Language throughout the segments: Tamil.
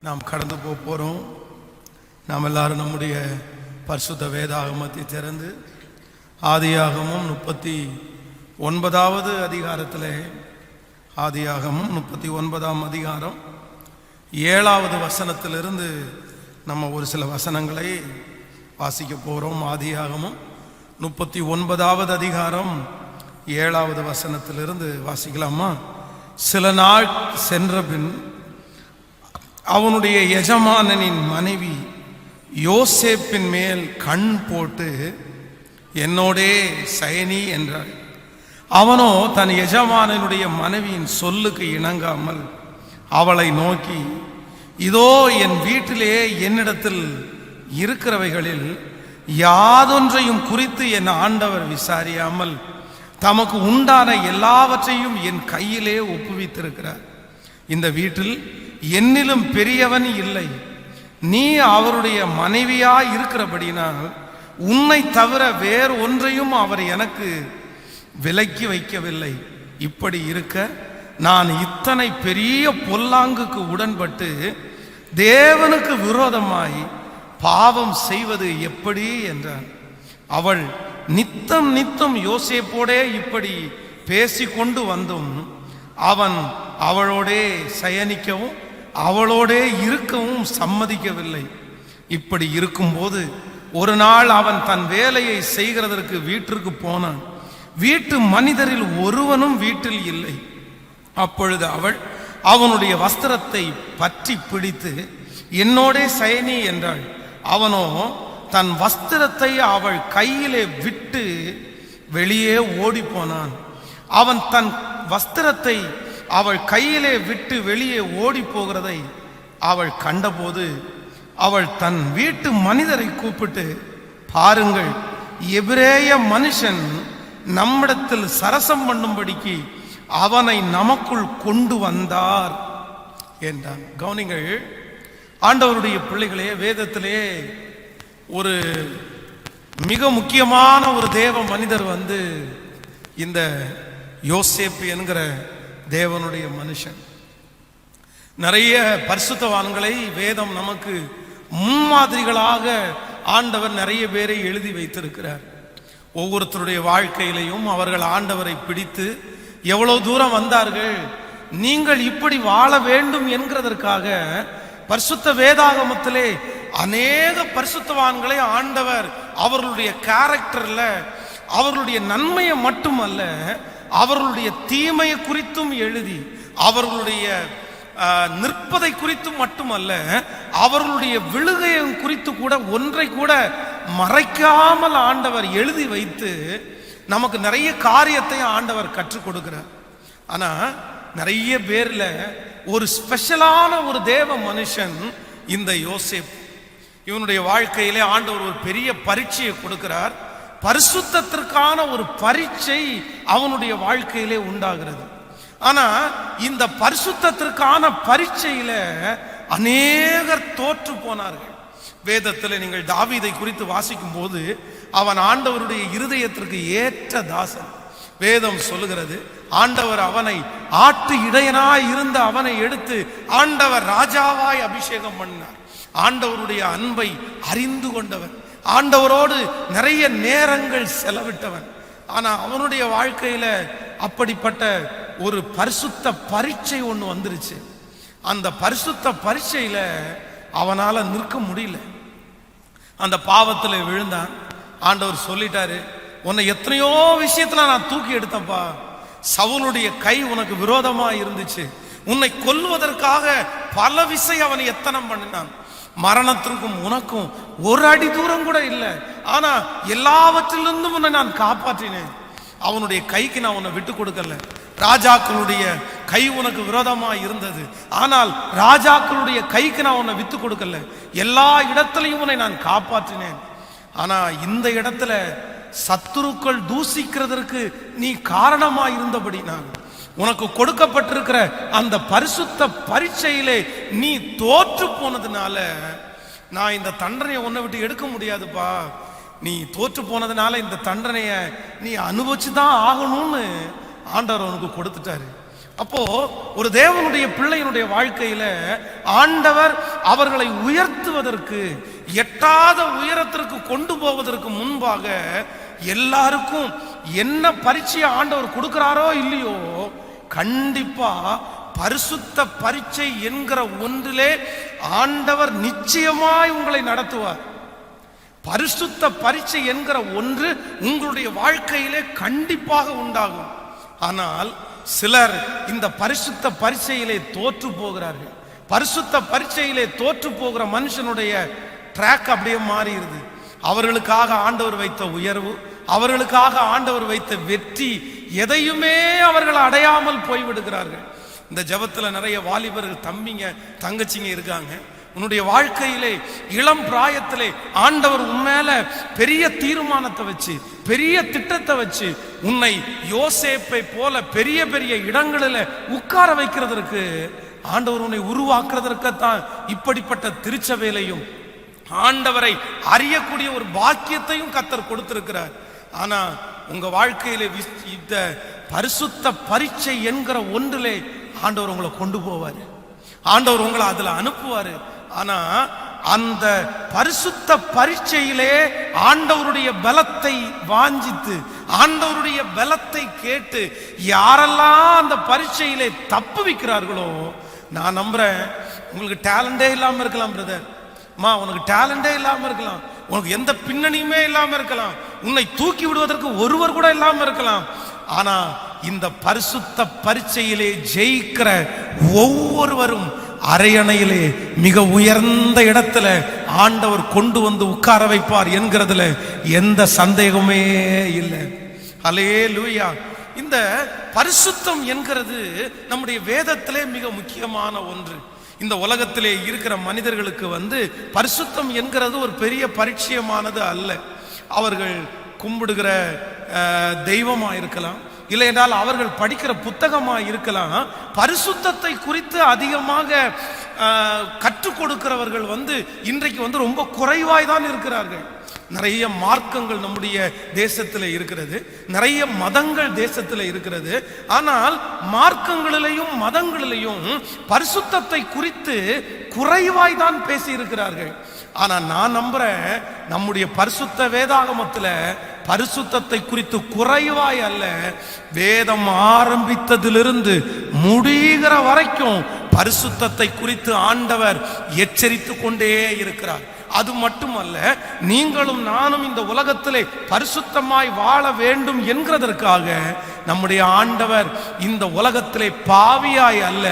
நாம் கடந்து போகிறோம். நாம் எல்லாரும் நம்முடைய பரிசுத்த வேதாகமத்தை திறந்து ஆதியாகமம் 39வது அதிகாரத்தில் ஆதியாகமம் 39ஆம் அதிகாரம் 7வது வசனத்திலிருந்து நம்ம ஒரு சில வசனங்களை வாசிக்க போகிறோம். ஆதியாகமம் 39வது அதிகாரம் 7வது வசனத்திலிருந்து வாசிக்கலாமா? சில நாள் சென்ற பின் அவனுடைய எஜமானனின் மனைவி யோசேப்பின் மேல் கண் போட்டு என்னோடே சயனி என்றாள். அவனோ தன் எஜமானனுடைய மனைவியின் சொல்லுக்கு இணங்காமல் அவளை நோக்கி, இதோ என் வீட்டிலே என்னிடத்தில் இருக்கிறவைகளில் யாதொன்றையும் குறித்து என் ஆண்டவர் விசாரியாமல் தமக்கு உண்டான எல்லாவற்றையும் என் கையிலே ஒப்புவித்திருக்கிறார். இந்த வீட்டில் என்னிலும் பெரியவன் இல்லை. நீ அவருடைய மனைவியா இருக்கிறபடினால் உன்னை தவிர வேறு ஒன்றையும் அவர் எனக்கு விலக்கி வைக்கவில்லை. இப்படி இருக்க நான் இத்தனை பெரிய பொல்லாங்குக்கு உடன்பட்டு தேவனுக்கு விரோதமாய் பாவம் செய்வது எப்படி என்றான். அவள் நித்தம் நித்தம் யோசேப்போடே இப்படி பேசிக்கொண்டு வந்தும் அவன் அவளோடே சயனிக்கவும் அவளோடே இருக்கவும் சம்மதிக்கவில்லை. இப்படி இருக்கும்போது ஒரு நாள் அவன் தன் வேலையை செய்கிறதற்கு வீட்டிற்கு போனான். வீட்டு மனிதரில் ஒருவனும் வீட்டில் இல்லை. அப்பொழுது அவள் அவனுடைய வஸ்திரத்தை பற்றி பிடித்து என்னோடே சயனி என்றாள். அவனோ தன் வஸ்திரத்தை அவள் கையிலே விட்டு வெளியே ஓடி போனான். அவன் தன் வஸ்திரத்தை அவள் கையிலே விட்டு வெளியே ஓடி போகிறதை அவள் கண்டபோது அவள் தன் வீட்டு மனிதரை கூப்பிட்டு, பாருங்கள், எபிரேய மனுஷன் நம்மிடத்தில் சரசம் பண்ணும்படிக்கு அவனை நமக்குள் கொண்டு வந்தார் என்றான். கவனிங்கள், ஆண்டவருடைய பிள்ளைகளே, வேதத்திலே ஒரு மிக முக்கியமான ஒரு தேவ மனிதர் இந்த யோசேப்பு என்கிற தேவனுடைய மனுஷன். நிறைய பரிசுத்தவான்களை வேதம் நமக்கு முன்மாதிரிகளாக ஆண்டவர் நிறைய பேரை எழுதி வைத்திருக்கிறார். ஒவ்வொருத்தருடைய வாழ்க்கையிலையும் அவர்கள் ஆண்டவரை பிடித்து எவ்வளவு தூரம் வந்தார்கள், நீங்கள் இப்படி வாழ வேண்டும் என்கிறதற்காக பரிசுத்த வேதாகமத்திலே அநேக பரிசுத்தவான்களை ஆண்டவர் அவர்களுடைய கேரக்டர்ல அவர்களுடைய நன்மையை மட்டுமல்ல அவர்களுடைய தீமையை குறித்தும் எழுதி, அவர்களுடைய நிற்பதை குறித்தும் மட்டுமல்ல அவர்களுடைய விழுகையை குறித்து கூட ஒன்றை கூட மறைக்காமல் ஆண்டவர் எழுதி வைத்து நமக்கு நிறைய காரியத்தை ஆண்டவர் கற்றுக் கொடுக்கிறார். ஆனா நிறைய பேர்ல ஒரு ஸ்பெஷலான ஒரு தேவ மனுஷன் இந்த யோசேப்பு. இவனுடைய வாழ்க்கையிலே ஆண்டவர் ஒரு பெரிய பரீட்சையை கொடுக்கிறார். பரிசுத்தத்திற்கான ஒரு பரீட்சை அவனுடைய வாழ்க்கையிலே உண்டாகிறது. ஆனா இந்த பரிசுத்தத்திற்கான பரீட்சையில அநேகர் தோற்று போனார்கள். வேதத்தில் நீங்கள் தாவீதை குறித்து வாசிக்கும் போது அவன் ஆண்டவருடைய இருதயத்திற்கு ஏற்ற தாசன். வேதம் சொல்லுகிறது, ஆண்டவர் அவனை ஆட்டு இடையனாய் இருந்த அவனை எடுத்து ஆண்டவர் ராஜாவாய் அபிஷேகம் பண்ணார். ஆண்டவருடைய அன்பை அறிந்து கொண்டவன், ஆண்டவரோடு நிறைய நேரங்கள் செலவிட்டவன். ஆனா அவனுடைய வாழ்க்கையில அப்படிப்பட்ட ஒரு பரிசுத்த பரீட்சை ஒண்ணு வந்துருச்சு. அந்த பரிசுத்த பரீட்சையில அவனால நிற்க முடியல. அந்த பாவத்துல விழுந்தான். ஆண்டவர் சொல்லிட்டாரு, உன்னை எத்தனையோ விஷயத்துல நான் தூக்கி எடுத்தப்பா. சவுலுடைய கை உனக்கு விரோதமா இருந்துச்சு. உன்னை கொல்வதற்காக பல விஷயம் அவன் எத்தனம் பண்ணினான். மரணத்திற்கும் உனக்கும் ஒரு அடி தூரம் கூட இல்லை. ஆனா எல்லாவற்றிலிருந்தும் உன்னை நான் காப்பாற்றினேன். அவனுடைய கைக்கு நான் உன்னை விட்டு கொடுக்கல. ராஜாக்களுடைய கை உனக்கு விரோதமா இருந்தது, ஆனால் ராஜாக்களுடைய கைக்கு நான் உன்னை விட்டு கொடுக்கல. எல்லா இடத்திலையும் உன்னை நான் காப்பாற்றினேன். ஆனா இந்த இடத்துல சத்துருக்கள் தூசிக்கிறதற்கு நீ காரணமா இருந்தபடி நான் உனக்கு கொடுக்கப்பட்டிருக்கிற அந்த பரிசுத்த பரீட்சையிலே நீ தோற்று போனதுனால நான் இந்த தண்டனையை உன்னை விட்டு எடுக்க முடியாதுப்பா. நீ தோற்று போனதுனால இந்த தண்டனையை நீ அனுபவிச்சுதான் ஆகணும்னு ஆண்டவர் உனக்கு கொடுத்துட்டாரு. அப்போ ஒரு தேவனுடைய பிள்ளையினுடைய வாழ்க்கையில ஆண்டவர் அவர்களை உயர்த்துவதற்கு, எட்டாத உயரத்திற்கு கொண்டு போவதற்கு முன்பாக எல்லாருக்கும் என்ன பரீட்சையை ஆண்டவர் கொடுக்கிறாரோ இல்லையோ, கண்டிப்பா பரிசுத்த பரீட்சை என்கிற ஒன்றிலே ஆண்டவர் நிச்சயமாய் உங்களை நடத்துவார். பரிசுத்த பரீட்சை என்கிற ஒன்று உங்களுடைய வாழ்க்கையிலே கண்டிப்பாக உண்டாகும். ஆனால் சிலர் இந்த பரிசுத்த பரீட்சையிலே தோற்று போகிறார்கள். பரிசுத்த பரீட்சையிலே தோற்று போகிற மனுஷனுடைய ட்ராக் அப்படியே மாறிடுது. அவர்களுக்காக ஆண்டவர் வைத்த உயர்வு, அவர்களுக்காக ஆண்டவர் வைத்த வெற்றி எதையுமே அவர்கள் அடையாமல் போய்விடுகிறார்கள். இந்த ஜெபத்துல நிறைய வாலிபர்கள் தம்பிங்க தங்கச்சிங்க இருக்காங்க. உன்னுடைய வாழ்க்கையிலே இளம் பிராயத்திலே ஆண்டவர் உன்மேல பெரிய தீர்மானத்தை வச்சு, பெரிய திட்டத்தை வச்சு, உன்னை யோசேப்பை போல பெரிய பெரிய இடங்களில் உட்கார வைக்கிறதற்கு, ஆண்டவர் உன்னை உருவாக்குறதற்குத்தான் இப்படிப்பட்ட திருச்சபையிலையும் ஆண்டவரை அறியக்கூடிய ஒரு பாக்கியத்தையும் கர்த்தர் கொடுத்திருக்கிறார். ஆனா உங்க வாழ்க்கையிலே இந்த பரிசுத்த பரீட்சை என்கிற ஒன்றிலே ஆண்டவர் உங்களை கொண்டு போவாரு, ஆண்டவர் உங்களை அதுல அனுப்புவாரு. ஆனா அந்த பரிசுத்த பரீட்சையிலே ஆண்டவருடைய பலத்தை வாஞ்சித்து, ஆண்டவருடைய பலத்தை கேட்டு யாரெல்லாம் அந்த பரீட்சையிலே தப்பு வைக்கிறார்களோ, நான் நம்புறேன் உங்களுக்கு டேலண்டே இல்லாம இருக்கலாம் பிரதர், மா உனக்கு டேலண்டே இல்லாம இருக்கலாம், உனக்கு எந்த பின்னணியுமே இல்லாம இருக்கலாம், உன்னை தூக்கி விடுவதற்கு ஒருவர் கூட இல்லாம இருக்கலாம். ஆனா இந்த பரிசுத்த பரீட்சையிலே ஜெயிக்கிற ஒவ்வொருவரும் அரையணையிலே மிக உயர்ந்த இடத்துல ஆண்டவர் கொண்டு வந்து உட்கார வைப்பார் என்கிறதுல எந்த சந்தேகமே இல்லை. ஹல்லேலூயா. இந்த பரிசுத்தம் என்கிறது நம்முடைய வேதத்திலே மிக முக்கியமான ஒன்று. இந்த உலகத்திலே இருக்கிற மனிதர்களுக்கு பரிசுத்தம் என்கிறது ஒரு பெரிய பரிச்சயமானது அல்ல. அவர்கள் கும்பிடுகிற தெய்வமா இருக்கலாம், இல்லை என்றால் அவர்கள் படிக்கிற புத்தகமா இருக்கலாம். பரிசுத்தத்தை குறித்து அதிகமாக கற்றுக் கொடுக்கிறவர்கள் இன்றைக்கு ரொம்ப குறைவாய் தான் இருக்கிறார்கள். நிறைய மார்க்கங்கள் நம்முடைய தேசத்தில் இருக்கிறது, நிறைய மதங்கள் தேசத்தில் இருக்கிறது. ஆனால் மார்க்கங்களிலேயும் மதங்களிலேயும் பரிசுத்தத்தை குறித்து குறைவாய் தான் பேசி இருக்கிறார்கள். ஆனா நான் நம்புறேன், நம்முடைய பரிசுத்த வேதாகமத்தில் பரிசுத்தத்தை குறித்து குறைவாய் அல்ல, வேதம் ஆரம்பித்ததிலிருந்து முடிகிற வரைக்கும் பரிசுத்தத்தை குறித்து ஆண்டவர் எச்சரித்து கொண்டே இருக்கிறார். அது மட்டுமல்ல, நீங்களும் நானும் இந்த உலகத்திலே பரிசுத்தமாய் வாழ வேண்டும் என்கிறதற்காக நம்முடைய ஆண்டவர் இந்த உலகத்திலே பாவியாய் அல்ல,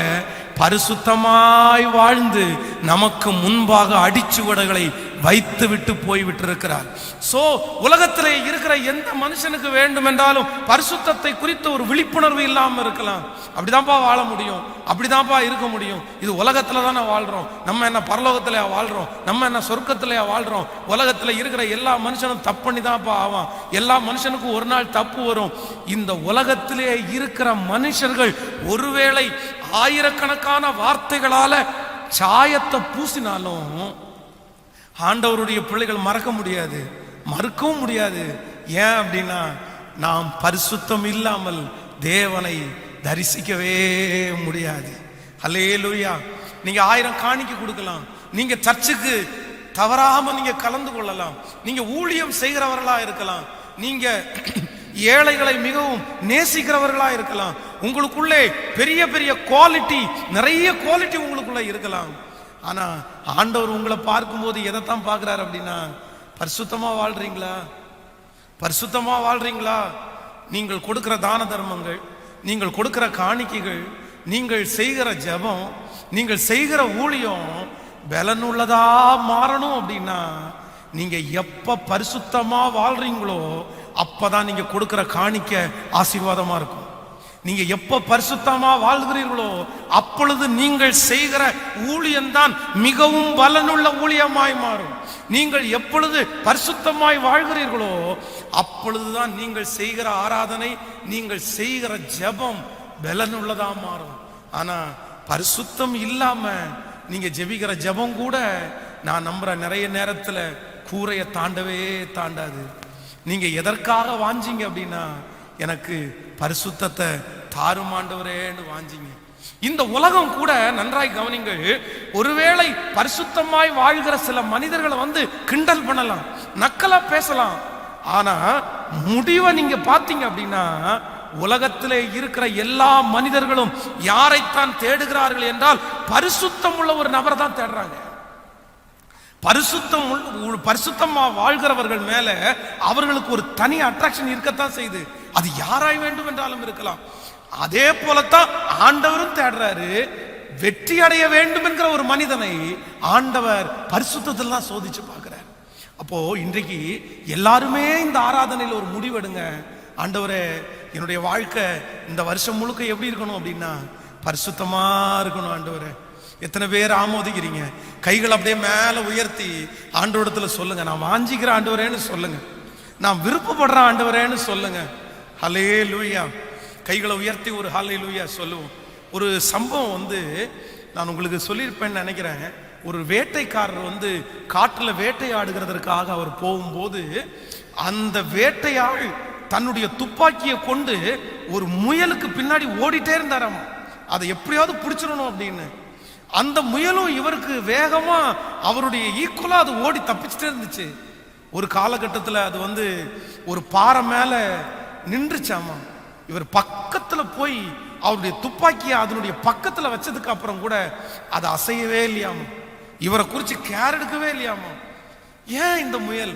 பரிசுத்தமாய் வாழ்ந்து நமக்கு முன்பாக அடிச்சுவடுகளை வைத்து விட்டு போய்விட்டிருக்கிறார். சோ உலகத்திலே இருக்கிற எந்த மனுஷனுக்கு வேண்டும் என்றாலும் பரிசுத்தத்தை குறித்த ஒரு விழிப்புணர்வு இல்லாம இருக்கலாம். அப்படிதான்ப்பா வாழ முடியும், அப்படிதான்ப்பா இருக்க முடியும். இது உலகத்துல தானே வாழ்றோம், நம்ம என்ன பரலோகத்திலேயா வாழ்றோம், நம்ம என்ன சொர்க்கத்திலேயா வாழ்றோம்? உலகத்துல இருக்கிற எல்லா மனுஷனும் தப்பு பண்ணி தான்ப்பா ஆவான், எல்லா மனுஷனுக்கும் ஒரு நாள் தப்பு வரும். இந்த உலகத்திலே இருக்கிற மனுஷர்கள் ஒருவேளை ஆயிரக்கணக்கான வார்த்தைகளால சாயத்தை பூசினாலும் ஆண்டவருடைய பிள்ளைகள் மறக்க முடியாது, மறுக்கவும் முடியாது. ஏன் அப்படின்னா, நாம் பரிசுத்தம் இல்லாமல் தேவனை தரிசிக்கவே முடியாது. ஹல்லேலூயா. நீங்க 1000 காணிக்கை கொடுக்கலாம், நீங்க சர்ச்சுக்கு தவறாம நீங்க கலந்து கொள்ளலாம், நீங்க ஊழியம் செய்கிறவர்களா இருக்கலாம், நீங்க ஏழைகளை மிகவும் நேசிக்கிறவர்களா இருக்கலாம், உங்களுக்குள்ளே பெரிய பெரிய குவாலிட்டி, நிறைய குவாலிட்டி உங்களுக்குள்ள இருக்கலாம். ஆனா ஆண்டவர் உங்களை பார்க்கும்போது எதைத்தான் பார்க்கிறார் அப்படின்னா, பரிசுத்தமா வாழ்றீங்களா, பரிசுத்தமா வாழ்றீங்களா? நீங்கள் கொடுக்கிற தான தர்மங்கள், நீங்கள் கொடுக்கிற காணிக்கைகள், நீங்கள் செய்கிற ஜெபம், நீங்கள் செய்கிற ஊழியம் பலனுள்ளதா மாறணும் அப்படின்னா, நீங்க எப்ப பரிசுத்தமா வாழ்றீங்களோ அப்பதான் நீங்க கொடுக்கிற காணிக்கை ஆசீர்வாதமா இருக்கும். நீங்க எப்ப பரிசுத்தமா வாழ்கிறீர்களோ அப்பொழுது நீங்கள் செய்கிற ஊழியம்தான் மிகவும் பலனுள்ள ஊழியமாய் மாறும். நீங்கள் எப்பொழுது பரிசுத்தமாய் வாழ்கிறீர்களோ அப்பொழுதுதான் நீங்கள் செய்கிற ஆராதனை, நீங்கள் செய்கிற ஜெபம் பலனுள்ளதா மாறும். ஆனா பரிசுத்தம் இல்லாம நீங்க ஜெபிக்கிற ஜெபம் கூட நான் நம்புற நிறைய நேரத்துல கூரையை தாண்டவே தாண்டாது. நீங்க எதற்காக வாஞ்சிங்க அப்படின்னா, எனக்கு பரிசுத்தத்தை தாரும் ஆண்டவரேன்னு வாஞ்சிங்க. இந்த உலகம் கூட நன்றாய் கவனிங்கள், ஒருவேளை பரிசுத்தமாய் வாழ்கிற சில மனிதர்களை வந்து கிண்டல் பண்ணலாம், நக்கலா பேசலாம். ஆனா முடிவை நீங்க பாத்தீங்க அப்படின்னா, உலகத்திலே இருக்கிற எல்லா மனிதர்களும் யாரைத்தான் தேடுகிறார்கள் என்றால் பரிசுத்தம் உள்ள ஒரு நபரை தான் தேடுறாங்க. பரிசுத்தமா வாழ்கிறவர்கள் மேல அவர்களுக்கு ஒரு தனி அட்ராக்ஷன் இருக்கத்தான் செய்யுது. அது யாராய் வேண்டும் என்றாலும் இருக்கலாம். அதே போலத்தான் ஆண்டவரும் தேடுறாரு. வெற்றி அடைய வேண்டும் என்கிற ஒரு மனிதனை ஆண்டவர் பரிசுத்தத்தில் தான் சோதிச்சு பார்க்கிறார். அப்போ இன்றைக்கு எல்லாருமே இந்த ஆராதனையில் ஒரு முடிவெடுங்க. ஆண்டவரே, என்னுடைய வாழ்க்கை இந்த வருஷம் முழுக்க எப்படி இருக்கணும் அப்படின்னா பரிசுத்தமா இருக்கணும் ஆண்டவரே. எத்தனை பேர் ஆமோதிக்கிறீங்க? கைகள் அப்படியே மேல உயர்த்தி ஆண்டவரிடத்துல சொல்லுங்க, நான் வாஞ்சிக்கிற ஆண்டவரேன்னு சொல்லுங்க, நான் விருப்பப்படுற ஆண்டவரேன்னு சொல்லுங்க. ஹல்லேலூயா. கைகளை உயர்த்தி ஒரு ஹல்லேலூயா சொல்லுவோம். ஒரு சம்பவம் வந்து நான் உங்களுக்கு சொல்லியிருப்பேன்னு நினைக்கிறேன். ஒரு வேட்டைக்காரர் வந்து காட்டுல வேட்டையாடுகிறதற்காக அவர் போகும்போது அந்த வேட்டையாள் தன்னுடைய துப்பாக்கியை கொண்டு ஒரு முயலுக்கு பின்னாடி ஓடிட்டே இருந்தாராம். அதை எப்படியாவது பிடிச்சிடணும் அப்படின்னு. அந்த முயலும் இவருக்கு வேகமா அவருடைய ஈக்குவலா அது ஓடி தப்பிச்சுட்டே இருந்துச்சு. ஒரு காலகட்டத்தில் அது வந்து ஒரு பாறை மேல நின்றுச்சாமா. இவர் பக்கத்துல போய் அவருடைய துப்பாக்கியை அதனுடைய பக்கத்துல வச்சதுக்கு அப்புறம் கூட அது அசையவே இல்லையாமா. இவரை குறிச்சு கேர் எடுக்கவே இல்லையாமா. ஏன் இந்த முயல்,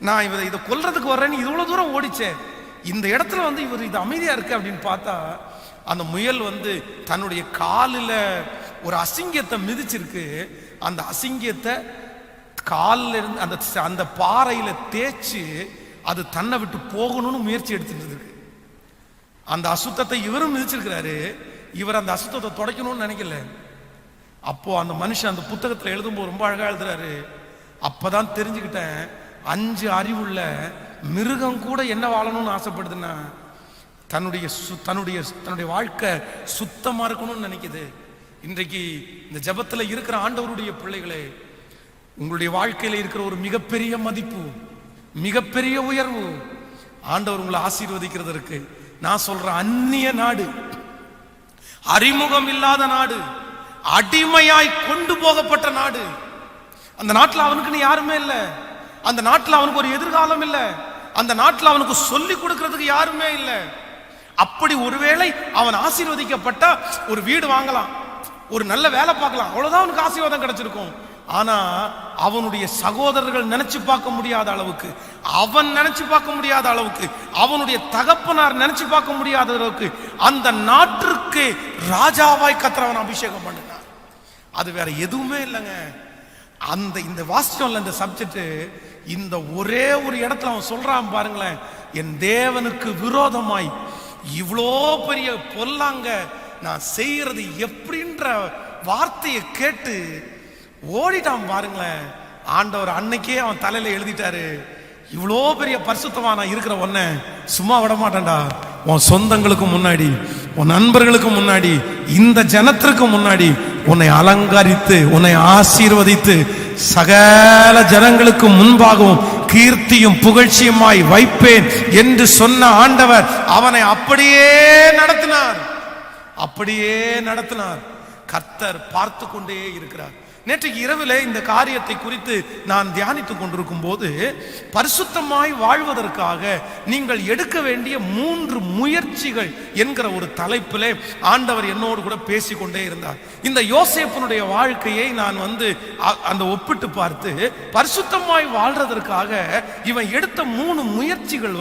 நான் இதை கொல்றதுக்கு வர்றேன்னு இவ்வளவு தூரம் ஓடிச்சே, இந்த இடத்துல வந்து இவர் இது அமைதியா இருக்கு அப்படின்னு பார்த்தா அந்த முயல் வந்து தன்னுடைய காலில் ஒரு அசிங்கத்தை மிதிச்சிருக்கு. அந்த அசிங்கத்தை காலில் இருந்து அந்த பாறையில தேய்ச்சி அது தன்னை விட்டு போகணும்னு முயற்சி எடுத்துட்டு இருக்கு. அந்த அசுத்தத்தை இவரும் மிதிச்சிருக்கிறாரு. இவர் அந்த அசுத்தத்தை துடைக்கணும்னு நினைக்கல. அப்போ அந்த மனுஷன் அந்த புத்தகத்தில் எழுதும்போது ரொம்ப அழகா எழுதுறாரு. அப்பதான் தெரிஞ்சுக்கிட்டேன், 5 அறிவுள்ள மிருகம் கூட என்ன வாழணும்னு ஆசைப்படுதுன்னா தன்னுடைய வாழ்க்கை சுத்தமா இருக்கணும்னு நினைக்குது. இன்றைக்கு இந்த ஜெபத்துல இருக்கிற ஆண்டவருடைய பிள்ளைகளே, உங்களுடைய வாழ்க்கையில இருக்கிற ஒரு மிகப்பெரிய மதிப்பு, மிகப்பெரிய உயர்வு, ஆண்டவர் உங்களை ஆசீர்வதிக்கிறதற்கு நான் சொல்றேன். அந்நிய நாடு, அறிமுகம் இல்லாத நாடு, அடிமையாய் கொண்டு போகப்பட்ட நாடு. அந்த நாட்டில் அவனுக்குன்னு யாருமே இல்லை. அந்த நாட்டில் அவனுக்கு ஒரு எதிர்காலம் இல்லை. அந்த நாட்டில் அவனுக்கு சொல்லி கொடுக்கிறதுக்கு யாருமே இல்லை. அப்படி ஒருவேளை அவன் ஆசீர்வதிக்கப்பட்டா ஒரு வீடு வாங்கலாம், ஒரு நல்ல வேலை பார்க்கலாம், அவ்வளவுதான் அவனுக்கு ஆசீர்வாதம் கிடைச்சிருக்கும். ஆனா அவனுடைய சகோதரர்கள் நினைச்சு பார்க்க முடியாத அளவுக்கு, அவன் நினைச்சு பார்க்க முடியாத அளவுக்கு, அவனுடைய தகப்பனார் நினைச்சு பார்க்க முடியாத அளவுக்கு அந்த நாட்டிற்கு ராஜாவாய் கர்த்தர் அபிஷேகம் பண்ணினார். அது வேற எதுவுமே இல்லைங்க. இந்த வாசிச்சோம்ல இந்த சப்ஜெக்ட், இந்த ஒரே ஒரு இடத்துல அவன் சொல்றான் பாருங்களேன், என் தேவனுக்கு விரோதமாய் இவ்வளோ பெரிய பொல்லாங்க நான் செய்யறது எப்படின்ற வார்த்தையை கேட்டு ஓடிட்டான் பாருங்களேன். ஆண்டவர் அன்னைக்கே அவன் தலையில எழுதிட்டாரு, இவ்வளோ பெரிய பரிசுத்தமா நான் இருக்கிற ஒன்ன சும்மா விட மாட்டேன்டா. உன் சொந்தங்களுக்கு முன்னாடி, உன் நண்பர்களுக்கு முன்னாடி, இந்த ஜனத்திற்கு முன்னாடி உன்னை அலங்கரித்து உன்னை ஆசீர்வதித்து சகல ஜனங்களுக்கு முன்பாகவும் கீர்த்தியும் புகழ்ச்சியுமாய் வைப்பேன் என்று சொன்ன ஆண்டவர் அவனை அப்படியே நடத்தினார். கர்த்தர் பார்த்து கொண்டே இருக்கிறார். நேற்றைக்கு இரவிலே இந்த காரியத்தை குறித்து நான் தியானித்துக் கொண்டிருக்கும் போது, பரிசுத்தமாய் வாழ்வதற்காக நீங்கள் எடுக்க வேண்டிய 3 முயற்சிகள் என்கிற ஒரு தலைப்பிலே ஆண்டவர் என்னோடு கூட பேசிக்கொண்டே இருந்தார். இந்த யோசேப்பினுடைய வாழ்க்கையை நான் அந்த ஒப்பிட்டு பார்த்து, பரிசுத்தமாய் வாழ்றதற்காக இவன் எடுத்த 3 முயற்சிகள்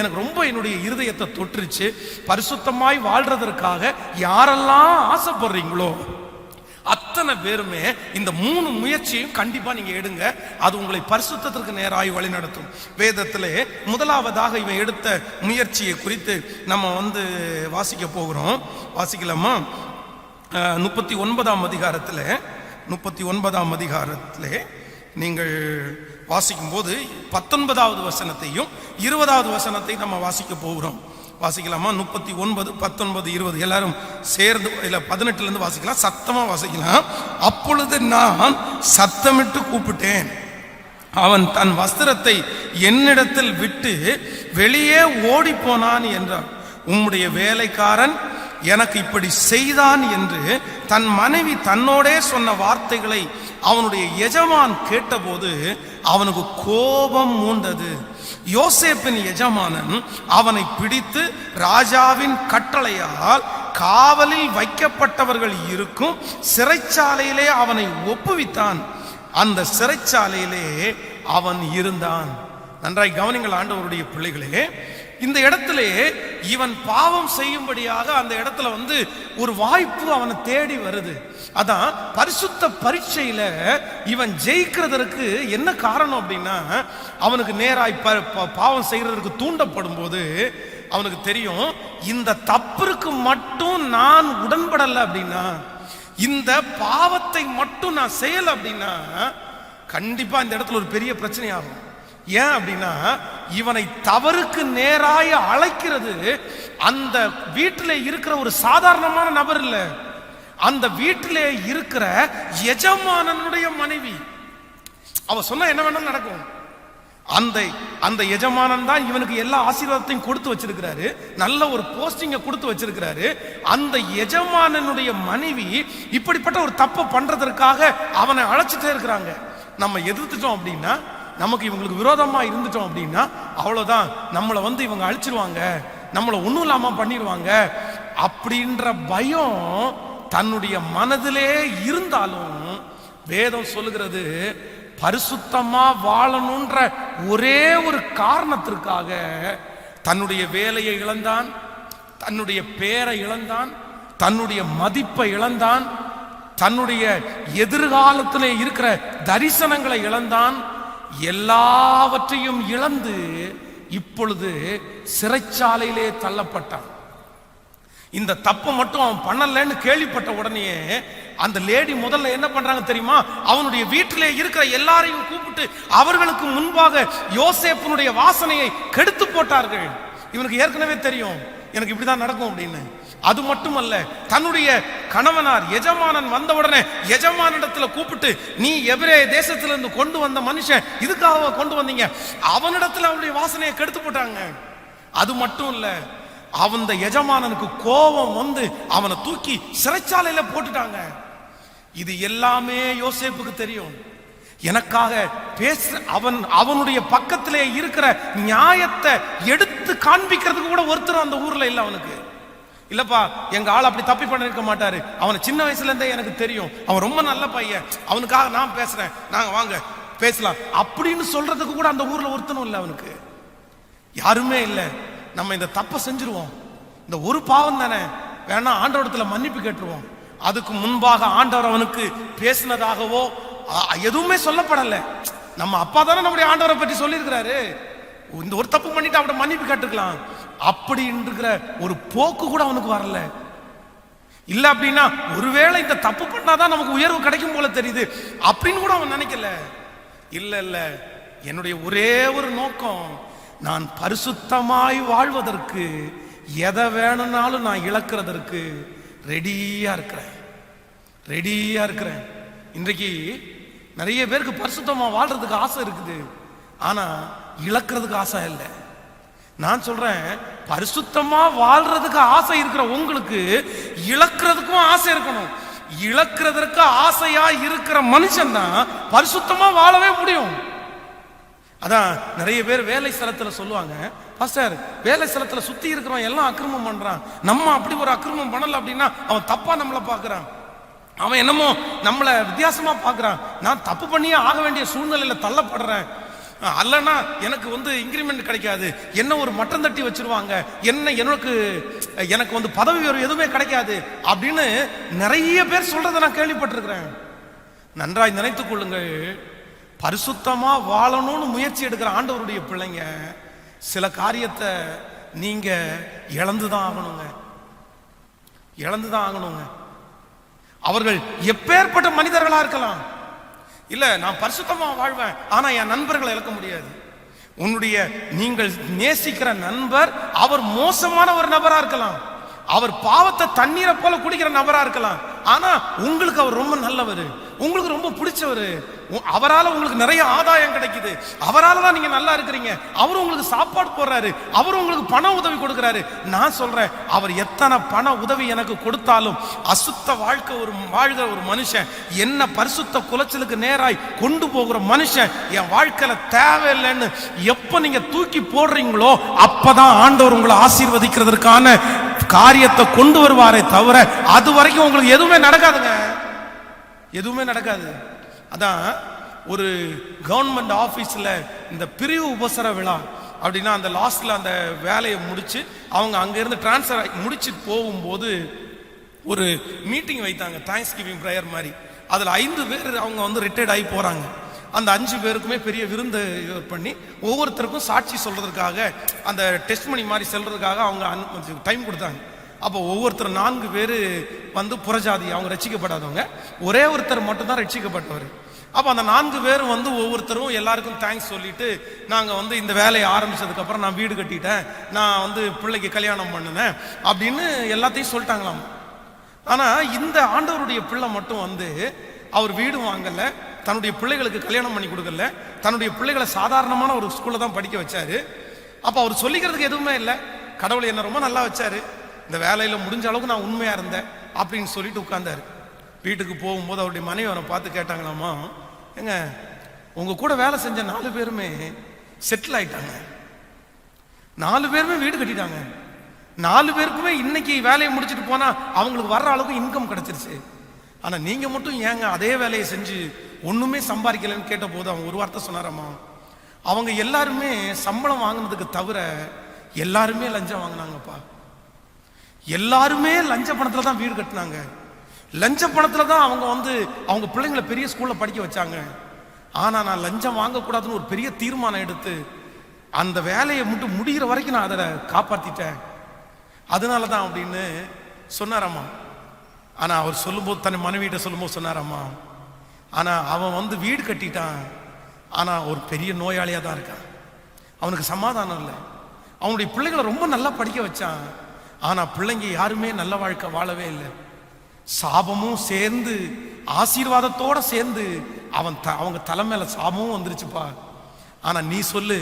எனக்கு ரொம்ப என்னுடைய இருதயத்தை தொற்றுச்சு. பரிசுத்தமாய் வாழ்றதற்காக யாரெல்லாம் ஆசைப்படுறீங்களோ அத்தனை பேருமே இந்த 3 முயற்சியும் கண்டிப்பா நீங்க எடுங்க. அது உங்களை பரிசுத்தத்திற்கு நேராய் வழி நடத்தும். வேதத்திலே முதலாவதாக இவன் எடுத்த முயற்சியை குறித்து நம்ம வாசிக்க போகிறோம். வாசிக்கலாமா? 39ஆம் அதிகாரத்திலே நீங்கள் வாசிக்கும் போது 19வது வசனத்தையும் 20வது வசனத்தையும் நம்ம வாசிக்க போகிறோம். வாசிக்கலாமா? 39, 19, 20 எல்லாரும் சேர்ந்து, இல்ல 18ல இருந்து வாசிக்கலாம், சத்தமா வாசிக்கலாம். அப்பொழுது நான் சத்தமிட்டு கூப்பிட்டேன், அவன் தன் வஸ்திரத்தை என்னிடத்தில் விட்டு வெளியே ஓடி போனான் என்றான். உம்முடைய வேலைக்காரன் எனக்கு இப்படி செய்தான் என்று தன் மனைவி தன்னோடே சொன்ன வார்த்தைகளை அவனுடைய எஜமான் கேட்டபோது அவனுக்கு கோபம் மூண்டது. யோசேப்பின் எஜமானன் அவனை பிடித்து ராஜாவின் கட்டளையால் காவலில் வைக்கப்பட்டவர்கள் இருக்கும் சிறைச்சாலையிலே அவனை ஒப்புவித்தான். அந்த சிறைச்சாலையிலே அவன் இருந்தான். நன்றாய் கவனிங்கள் ஆண்டவருடைய பிள்ளைகளே, இந்த இடத்திலே இவன் பாவம் செய்யும்படியாக அந்த இடத்துல ஒரு வாய்ப்பு அவனை தேடி வருது. அதான் பரிசுத்த பரீட்சையில இவன் ஜெயிக்கிறதற்கு என்ன காரணம் அப்படின்னா, அவனுக்கு நேராய் பாவம் செய்யறதற்கு தூண்டப்படும் போது அவனுக்கு தெரியும், இந்த தப்பிற்கு மட்டும் நான் உடன்படல அப்படின்னா, இந்த பாவத்தை மட்டும் நான் செய்யல அப்படின்னா கண்டிப்பா இந்த இடத்துல ஒரு பெரிய பிரச்சனை ஆகும். ஏன் அப்படின்னா, இவனை தவறுக்கு நேராய அழைக்கிறது அந்த வீட்டிலே இருக்கிற ஒரு சாதாரணமான நபர் இல்ல, அந்த வீட்டிலே இருக்கிற எஜமானனுடைய மனைவி. அவ சொன்னா என்ன வேணாலும் நடக்கும். அந்த எஜமானன் தான் இவனுக்கு எல்லா ஆசீர்வாதத்தையும் கொடுத்து வச்சிருக்கிறாரு, நல்ல ஒரு போஸ்டிங்க கொடுத்து வச்சிருக்கிறாரு. அந்த எஜமானனுடைய மனைவி இப்படிப்பட்ட ஒரு தப்பை பண்றதற்காக அவனை அழைச்சிட்டே இருக்கிறாங்க. நம்ம எதிர்த்துட்டோம் அப்படின்னா, நமக்கு இவங்களுக்கு விரோதமா இருந்துட்டோம் அப்படின்னா அவ்வளவுதான், நம்மளை இவங்க அழிச்சிருவாங்க, நம்மளை ஒண்ணும் இல்லாம பண்ணிடுவாங்க அப்படின்ற பயம் தன்னுடைய மனதிலே இருந்தாலும் வேதம் சொல்லுகிறது, பரிசுத்தமா வாழணுன்ற ஒரே ஒரு காரணத்திற்காக தன்னுடைய வேலையை இழந்தான், தன்னுடைய பேரை இழந்தான், தன்னுடைய மதிப்பை இழந்தான், தன்னுடைய எதிர்காலத்திலே இருக்கிற தரிசனங்களை இழந்தான். எல்லாவற்றையும் இழந்து இப்பொழுது சிறைச்சாலையிலே தள்ளப்பட்டான். இந்த தப்பு மட்டும் அவன் பண்ணலன்னு கேள்விப்பட்ட உடனே அந்த லேடி முதல்ல என்ன பண்றாங்க தெரியுமா, அவனுடைய வீட்டிலே இருக்கிற எல்லாரையும் கூப்பிட்டு அவர்களுக்கு முன்பாக யோசேப்பினுடைய வாசனையை கெடுத்து போட்டார்கள். இவனுக்கு ஏற்கனவே தெரியும் எனக்கு இப்படிதான் நடக்கும் அப்படின்னு. அது மட்டுமல்ல, தன்னுடைய கணவனார் எஜமானன் வந்த உடனே எஜமானிடத்துல கூப்பிட்டு, நீ எபிரேய தேசத்திலிருந்து கொண்டு வந்த மனுஷன், இதுக்காக கொண்டு வந்தீங்க, அவனிடத்துல அவனுடைய வாசனையை கெடுத்து போட்டாங்க. அது மட்டும் இல்ல, அந்த எஜமானனுக்கு கோபம் அவனை தூக்கி சிறைச்சாலையில போட்டுட்டாங்க. இது எல்லாமே யோசேப்புக்கு தெரியும். எனக்காக அவனுடைய பக்கத்திலே இருக்கிற நியாயத்தை எடுத்து காண்பிக்கிறதுக்கு கூட ஒருத்தர் அந்த ஊர்ல இல்ல. அவனுக்கு இல்லப்பா, எங்க ஆள் அப்படி தப்பி பண்ண இருக்க மாட்டாரு, அவனை சின்ன வயசுல இருந்தே எனக்கு தெரியும், அவன் ரொம்ப நல்ல பையன், அவனுக்காக நான் பேசுறேன், நாங்க வாங்க பேசலாம் அப்படின்னு சொல்றதுக்கு கூட அந்த ஊர்ல ஒருத்தனும் இல்லை. அவனுக்கு யாருமே இல்லை. நம்ம இந்த தப்பை செஞ்சிருவோம், இந்த ஒரு பாவம் தானே, வேணா ஆண்டவரத்துல மன்னிப்பு கேட்டுருவோம். அதுக்கு முன்பாக ஆண்டவர் அவனுக்கு பேசினதாகவோ எதுவுமே சொல்லப்படல. நம்ம அப்பா தானே நம்முடைய ஆண்டவரை பற்றி சொல்லி இருக்கிறாரு, இந்த ஒரு தப்பு பண்ணிட்டு அவட மன்னிப்பு கேட்டுக்கலாம் அப்படின்ற ஒரு போக்கு கூட அவனுக்கு வரல. இல்ல அப்படின்னா ஒருவேளை இந்த தப்பு பண்ணாதான் நமக்கு உயர்வு கிடைக்கும் போல தெரியுது அப்படின்னு கூட அவன் நினைக்கல. இல்ல இல்ல, என்னுடைய ஒரே ஒரு நோக்கம், நான் பரிசுத்தமாய் வாழ்வதற்கு எதை வேணும்னாலும் நான் இழக்கிறதற்கு ரெடியா இருக்கிறேன். இன்றைக்கு நிறைய பேருக்கு பரிசுத்தமா வாழ்றதுக்கு ஆசை இருக்குது, ஆனா இழக்கிறதுக்கு ஆசை இல்லை. நான் சொல்றேன், பரிசுத்தமா வாழ்றதுக்கு ஆசை இருக்கிற உங்களுக்கு இழக்கிறதுக்கும் ஆசை இருக்கணும். இழக்கிறதுக்கு ஆசையா இருக்கிற மனுஷன் தான் பரிசுத்தமா வாழவே முடியும். அதான் நிறைய பேர் வேலை ஸ்தலத்துல சொல்லுவாங்க, பாஸ்டர் வேலை ஸ்தலத்துல சுத்தி இருக்கிறவன் எல்லாம் அக்கிரமம் பண்றான், நம்ம அப்படி ஒரு அக்கிரமம் பண்ணல அப்படின்னா அவன் தப்பா நம்மளை பாக்குறான், அவன் என்னமோ நம்மளை வித்தியாசமா பாக்குறான், நான் தப்பு பண்ணியே ஆக வேண்டிய சூழ்நிலையில தள்ளப்படுறேன், அல்லனா எனக்கு இன்கிரிமெண்ட் கிடைக்காது, என்ன ஒரு மட்டம் தட்டி வச்சிருவாங்க, எனக்கு பதவி உயர்வு எதுவுமே கிடைக்காது அப்படின்னு நிறைய பேர் சொல்றதை நான் கேள்விப்பட்டிருக்கிறேன். நன்றாய் நினைத்துக் கொள்ளுங்கள், பரிசுத்தமா வாழணும்னு முயற்சி எடுக்கிற ஆண்டவருடைய பிள்ளைங்க சில காரியத்தை நீங்க இழந்துதான் ஆகணுங்க. அவர்கள் எப்பேற்பட்ட மனிதர்களா இருக்கலாம். இல்ல நான் பரிசுத்தமா வாழ்வேன், ஆனா என் நண்பர்களை இழக்க முடியாது. நீங்கள் நேசிக்கிற நண்பர் அவர் மோசமான ஒரு நபரா இருக்கலாம், அவர் பாவத்தை தண்ணீரை போல குடிக்கிற நபரா இருக்கலாம், ஆனா உங்களுக்கு அவர் ரொம்ப நல்லவர், உங்களுக்கு ரொம்ப பிடிச்சவர், அவரால் உங்களுக்கு நிறைய ஆதாயம் கிடைக்குது, அவரால் தான் நீங்க நல்லா இருக்கிறீங்க, அவர் உங்களுக்கு சாப்பாடு போடுறாரு, அவர் உங்களுக்கு பண உதவி கொடுக்கிறாரு. நான் சொல்றேன், அவர் எத்தனை பண உதவி எனக்கு கொடுத்தாலும் அசுத்த வாழ்க்கை வாழ்கிற ஒரு மனுஷன், என்ன பரிசுத்த குலைச்சலுக்கு நேராய் கொண்டு போகிற மனுஷன் என் வாழ்க்கையில தேவையில்லைன்னு எப்ப நீங்க தூக்கி போடுறீங்களோ அப்பதான் ஆண்டவர் உங்களை ஆசீர்வதிக்கிறதுக்கான காரியத்தை கொண்டு வருவாரே தவிர அது வரைக்கும் உங்களுக்கு எதுவுமே நடக்காதுங்க, எதுவுமே நடக்காது. அதான் ஒரு கவர்மெண்ட் ஆபீஸ்ல இந்த பிரிவு உபசர விழா அப்படின்னா அந்த லாஸ்ட்ல அந்த வேலையை முடிச்சு அவங்க அங்க இருந்து டிரான்ஸ்ஃபர் முடிச்சுட்டு போகும்போது ஒரு மீட்டிங் வைத்தாங்க, தேங்க்ஸ் கிவிங் பிரேயர் மாதிரி. அதுல 5 பேர் அவங்க வந்து ரிட்டையர்ட் ஆகி போறாங்க. அந்த 5 பேருக்குமே பெரிய விருந்து பண்ணி ஒவ்வொருத்தருக்கும் சாட்சி சொல்றதுக்காக அந்த டெஸ்ட் மணி மாதிரி செல்றதுக்காக அவங்க டைம் கொடுத்தாங்க. அப்போ ஒவ்வொருத்தர் 4 பேர் வந்து புறஜாதி, அவங்க ரட்சிக்கப்படாதவங்க, ஒரே ஒருத்தர் மட்டும் தான் ரட்சிக்கப்பட்டவர். அப்போ அந்த 4 பேரும் வந்து ஒவ்வொருத்தரும் எல்லாருக்கும் தேங்க்ஸ் சொல்லிட்டு, நாங்கள் வந்து இந்த வேலையை ஆரம்பிச்சதுக்கு அப்புறம் நான் வீடு கட்டிட்டேன், நான் வந்து பிள்ளைக்கு கல்யாணம் பண்ணினேன் அப்படின்னு எல்லாத்தையும் சொல்லிட்டாங்களாம். ஆனா இந்த ஆண்டவருடைய பிள்ளை மட்டும் வந்து அவர் வீடு வாங்கல, தன்னுடைய பிள்ளைகளுக்கு கல்யாணம் பண்ணி கொடுக்கல, தன்னுடைய பிள்ளைகளை சாதாரணமான ஒரு ஸ்கூல்ல தான் படிக்க வச்சாரு. அப்ப அவர் சொல்லிக்கிறதுக்கு எதுவுமே இல்லை, கடவுள் என்ன ரொம்ப நல்லா வச்சாரு, இந்த வேலையில முடிஞ்ச அளவுக்கு நான் உண்மையா இருந்தேன் அப்படின்னு சொல்லிட்டு உட்கார்ந்தாரு. வீட்டுக்கு போகும்போது அவருடைய மனைவி அவரை பார்த்து கேட்டாங்களாமா, ஏங்க உங்க கூட வேலை செஞ்ச 4 பேருமே செட்டில் ஆயிட்டாங்க, 4 பேருமே வீடு கட்டிட்டாங்க, 4 பேருக்குமே இன்னைக்கு வேலையை முடிச்சுட்டு போனா அவங்களுக்கு வர்ற அளவுக்கு இன்கம் கிடைச்சிருச்சு, ஆனா நீங்க மட்டும் ஏங்க அதே வேலையை செஞ்சு ஒண்ணுமே சம்பாதிக்கலன்னு கேட்ட போது அவங்க ஒரு வார்த்தை சொன்னாராமா, அவங்க எல்லாருமே சம்பளம் வாங்கினதுக்கு தவிர எல்லாருமே லஞ்சம் வாங்கினாங்கப்பா, எல்லாருமே லஞ்ச பணத்துல தான் வீடு கட்டினாங்க, லஞ்ச பணத்துல தான் அவங்க வந்து அவங்க பிள்ளைங்களை பெரிய ஸ்கூல்ல படிக்க வச்சாங்க, ஆனா நான் லஞ்சம் வாங்கக்கூடாதுன்னு ஒரு பெரிய தீர்மானம் எடுத்து அந்த வேலையை மட்டும் முடிகிற வரைக்கும் நான் அதை காப்பாத்திட்டேன், அதனாலதான் அப்படின்னு சொன்னாராமா. ஆனா அவர் சொல்லும்போது தன் மனைவியிட்ட சொல்லும்போது சொன்னாராமா, ஆனா அவன் வந்து வீடு கட்டிட்டான், ஆனா ஒரு பெரிய நோயாளியா தான் இருக்கான், அவனுக்கு சமாதானம் இல்லை, அவனுடைய பிள்ளைகளை ரொம்ப நல்லா படிக்க வச்சான், ஆனா பிள்ளைங்க யாருமே நல்ல வாழ்க்கை வாழவே இல்லை, சாபமும் சேர்ந்து ஆசீர்வாதத்தோட சேர்ந்து அவங்க தலை மேல சாபமும் வந்துருச்சுப்பா. ஆனா நீ சொல்லு,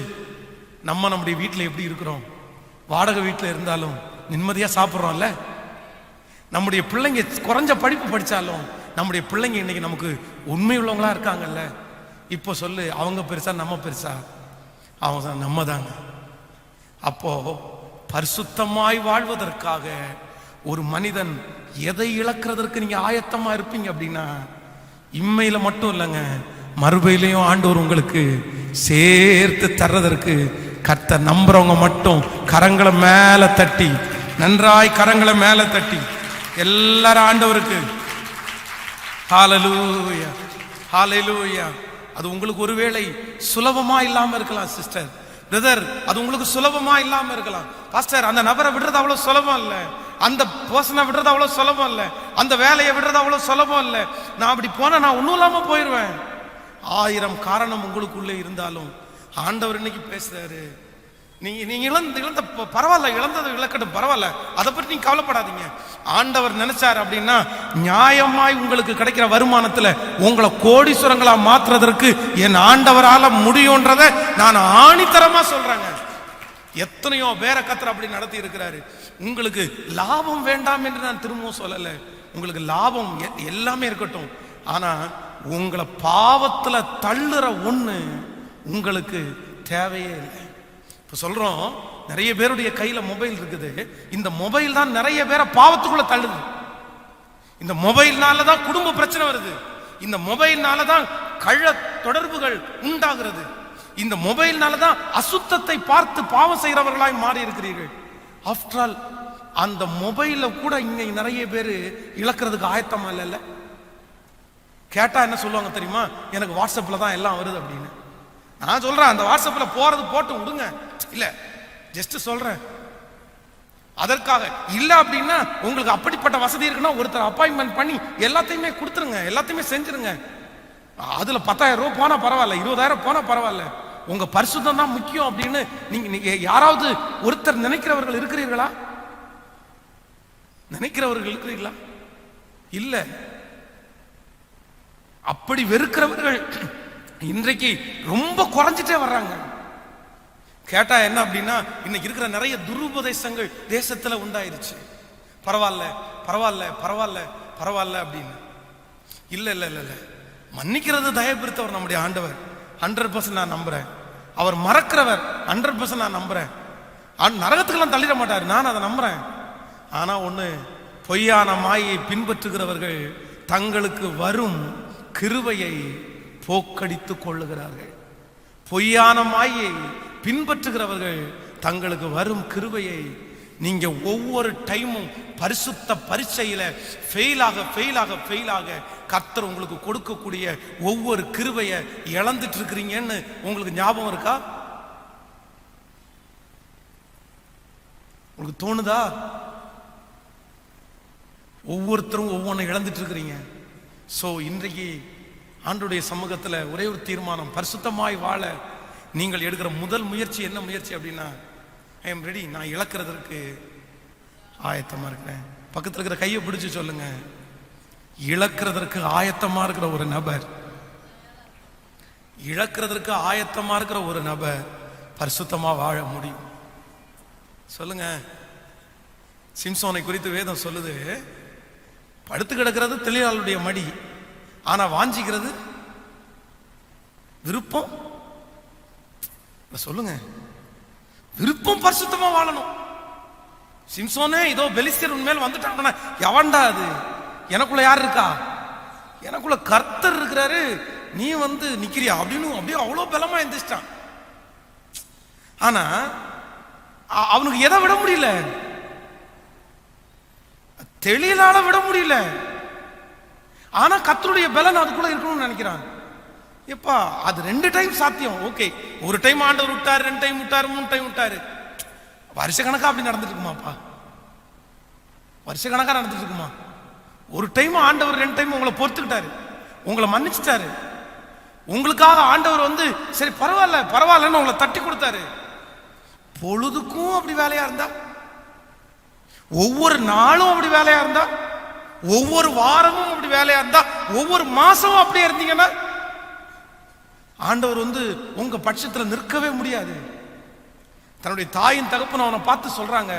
நம்முடைய வீட்டில் எப்படி இருக்கிறோம், வாடகை வீட்டில் இருந்தாலும் நிம்மதியா சாப்பிட்றோம்ல, நம்முடைய பிள்ளைங்க குறைஞ்ச படிப்பு படிச்சாலும் நம்முடைய பிள்ளைங்க இன்னைக்கு நமக்கு உண்மை உள்ளவங்களா இருக்காங்கல்ல, இப்போ சொல்லு, அவங்க பெருசா நம்ம பெருசா? அவங்க நம்ம தாங்க. அப்போ பரிசுத்தமாய் வாழ்வதற்காக ஒரு மனிதன் எதை இழக்கிறதற்கு நீங்க ஆயத்தமா இருப்பீங்க அப்படின்னா, இம்மையில மட்டும் இல்லைங்க, மறுபையிலையும் ஆண்டவர் உங்களுக்கு சேர்த்து தர்றதற்கு கர்த்தர் நம்புறவங்க மட்டும் கரங்களை மேல தட்டி, நன்றாய் கரங்களை மேல தட்டி எல்லாரும் ஆண்டவருக்கு ஹல்லேலூயா ஹல்லேலூயா. அது உங்களுக்கு ஒருவேளை சுலபமா இல்லாம இருக்கலாம் சிஸ்டர், பிரதர், அது உங்களுக்கு சுலபமா இல்லாம இருக்கலாம். பாஸ்டர், அந்த நபரை விடுறது அவ்வளவு சுலபம் இல்ல, அந்த பர்சனை விடுறது அவ்வளவு சுலபம் இல்ல, அந்த வேலையை விடுறது அவ்வளவு சுலபம் இல்ல, நான் அப்படி போனா நான் ஒன்னும் இல்லாம போயிடுவேன். 1000 காரணம் உங்களுக்குள்ளே இருந்தாலும் ஆண்டவர் இன்னைக்கு பேசுறாரு, நீங்க இழந்த பரவாயில்ல, இழந்தது இழக்கட்டும் பரவாயில்ல, அதை பற்றி நீங்க கவலைப்படாதீங்க. ஆண்டவர் நினைச்சார் அப்படின்னா நியாயமாய் உங்களுக்கு கிடைக்கிற வருமானத்துல உங்களை கோடீஸ்வரங்களா மாற்றுறதற்கு என் ஆண்டவரால முடியும்ன்றத நான் ஆணித்தரமா சொல்றேங்க. எத்தனையோ பேரை கத்தர் அப்படி நடத்தி இருக்கிறாரு. உங்களுக்கு லாபம் வேண்டாம் என்று நான் திரும்பவும் சொல்லல, உங்களுக்கு லாபம் எல்லாமே இருக்கட்டும், ஆனா உங்களை பாவத்துல தள்ளுற ஒண்ணு உங்களுக்கு தேவையே இல்லை. இப்ப சொல்றோம், நிறைய பேருடைய கையில மொபைல் இருக்குது, இந்த மொபைல் தான் நிறைய பேரை பாவத்துக்குள்ள தள்ளுது, இந்த மொபைல்னால தான் குடும்ப பிரச்சனை வருது, இந்த மொபைல்னால தான் கள்ள தொடர்புகள் உண்டாகிறது, இந்த மொபைல்னால தான் அசுத்தத்தை பார்த்து பாவம் செய்கிறவர்களாய் மாறி இருக்கிறீர்கள். ஆஃப்டர் ஆல் அந்த மொபைல கூட இங்க நிறைய பேர் இழக்கிறதுக்கு ஆயத்தமா இல்ல. கேட்டா என்ன சொல்லுவாங்க தெரியுமா, எனக்கு வாட்ஸ்அப்ல தான் எல்லாம் வருது அப்படின்னு. நான் சொல்றேன், அந்த வாட்ஸ்அப்ல போறது போட்டு விடுங்க, இல்ல ஜஸ்ட் சொல்றேன். அதற்காக இல்ல அப்படின்னா உங்களுக்கு அப்படிப்பட்ட வசதி இருக்குன்னா ஒருத்தர் அப்பாயின்மெண்ட் பண்ணி எல்லாத்தையுமே கொடுத்துருங்க, எல்லாத்தையுமே செஞ்சிருங்க. அதுல 10,000 ரூபாய் போனா பரவாயில்ல, 20,000 போனா பரவாயில்ல, உங்க பரிசுத்தம் தான் முக்கியம் அப்படின்னு நீங்க யாராவது ஒருத்தர் நினைக்கிறவர்கள் இருக்கிறீர்களா? நினைக்கிறவர்கள் இருக்கிறீர்களா? இல்ல. அப்படி வெறுக்கிறவர்கள் இன்றைக்கு ரொம்ப குறைஞ்சிட்டே வர்றாங்க. கேட்டா என்ன அப்படின்னா, இன்னைக்கு இருக்கிற நிறைய துருபதேசங்கள் தேசத்துல உண்டாயிருச்சு. பரவாயில்ல பரவாயில்ல பரவாயில்ல பரவாயில்ல அப்படின்னு. இல்ல இல்ல இல்ல இல்ல, மன்னிக்கிறது தயபிரித்தவர் நம்முடைய ஆண்டவர் 100% நான் நம்புறேன். அவர் மறக்கிறவர் 100% நான் நம்புறேன். நரகத்துக்கெல்லாம் தள்ளிட மாட்டார், நான் அதை நம்புறேன். ஆனா ஒண்ணு, பொய்யான மாயை பின்பற்றுகிறவர்கள் தங்களுக்கு வரும் கிருபையை போக்கடித்துக் கொள்ளுகிறார்கள். பொய்யான மாயை பின்பற்றுகிறவர்கள் தங்களுக்கு வரும் கிருபையை, நீங்க ஒவ்வொரு டைமும் பரிசுத்த பரீட்சையில ஃபெயிலாக கர்த்தர் உங்களுக்கு கொடுக்கக்கூடிய ஒவ்வொரு கிருபையை இழந்துட்டு இருக்கிறீங்கன்னு உங்களுக்கு ஞாபகம் இருக்கா? உங்களுக்கு தோணுதா? ஒவ்வொருத்தரும் ஒவ்வொன்றை இழந்துட்டு இருக்கிறீங்க. சோ இன்றைக்கு ஆண்டவருடைய சமூகத்துல ஒரே ஒரு தீர்மானம், பரிசுத்தமாய் வாழ நீங்கள் எடுக்கிற முதல் முயற்சி என்ன முயற்சி அப்படின்னா, ஐ எம் ரெடி, நான் இழக்கிறதற்கு ஆயத்தமா இருக்கிறேன். பக்கத்தில் இருக்கிற கையை பிடிச்சு சொல்லுங்க, இழக்கிறதற்கு ஆயத்தமா இருக்கிற ஒரு நபர், இழக்கிறதற்கு ஆயத்தமா இருக்கிற ஒரு நபர் பரிசுத்தமா வாழ முடியும். சொல்லுங்க. சிம்சோனை குறித்து வேதம் சொல்லுது, படுத்து கிடக்கிறது தெளிவாளுடைய மடி, ஆனா வாஞ்சிக்கிறது விருப்பம். சொல்லுங்க, விருப்பம் பரிசுத்தமா வாழணும். சிம்சோனே, இதோ பெலிஸ்தியர் உன்மேல் வந்துட்டாங்கன்னா, எவன்டா அது? எனக்குள்ள யார் இருக்கா? எனக்குள்ள கர்த்தர் இருக்கிறாரு, நீ வந்து நிக்கிறியா அப்படின்னு அப்படியே அவ்வளவு பலமா எந்திரிச்சிட்டான். ஆனா அவனுக்கு எதை விட முடியல, தெளிலால விட முடியல. ஆனா கர்த்தருடைய பலன் அதுக்குள்ள இருக்கணும்னு நினைக்கிறான். எப்பா, அது 2 டைம் சாத்தியம். ஓகே, ஒரு டைம் ஆண்டவர் விட்டாரு, 2 டைம் விட்டாரு, 3 டைம் விட்டாரு. வருஷ கணக்கா அப்படி நடந்துட்டு இருக்குமாப்பா? வருஷ கணக்கா நடந்துட்டு இருக்குமா? ஒரு டைம் ஆண்டவர் 2 டைம் உங்களை பொறுத்துக்கிட்டாரு, உங்களை மன்னிச்சுட்டாரு. உங்களுக்காக ஆண்டவர் வந்து சரி பரவாயில்ல பரவாயில்லன்னு உங்களை தட்டி கொடுத்தாரு. பொழுதுக்கும் அப்படி வேலையா இருந்தா, ஒவ்வொரு நாளும் அப்படி வேலையா இருந்தா, ஒவ்வொரு வாரமும் அப்படி வேலையா இருந்தா, ஒவ்வொரு மாசமும் அப்படியே இருந்தீங்கன்னா ஆண்டவர் வந்து உங்க பட்சத்துல நிற்கவே முடியாது. தன்னுடைய தாயின் தகப்பன் அவனை பார்த்து சொல்றாங்க,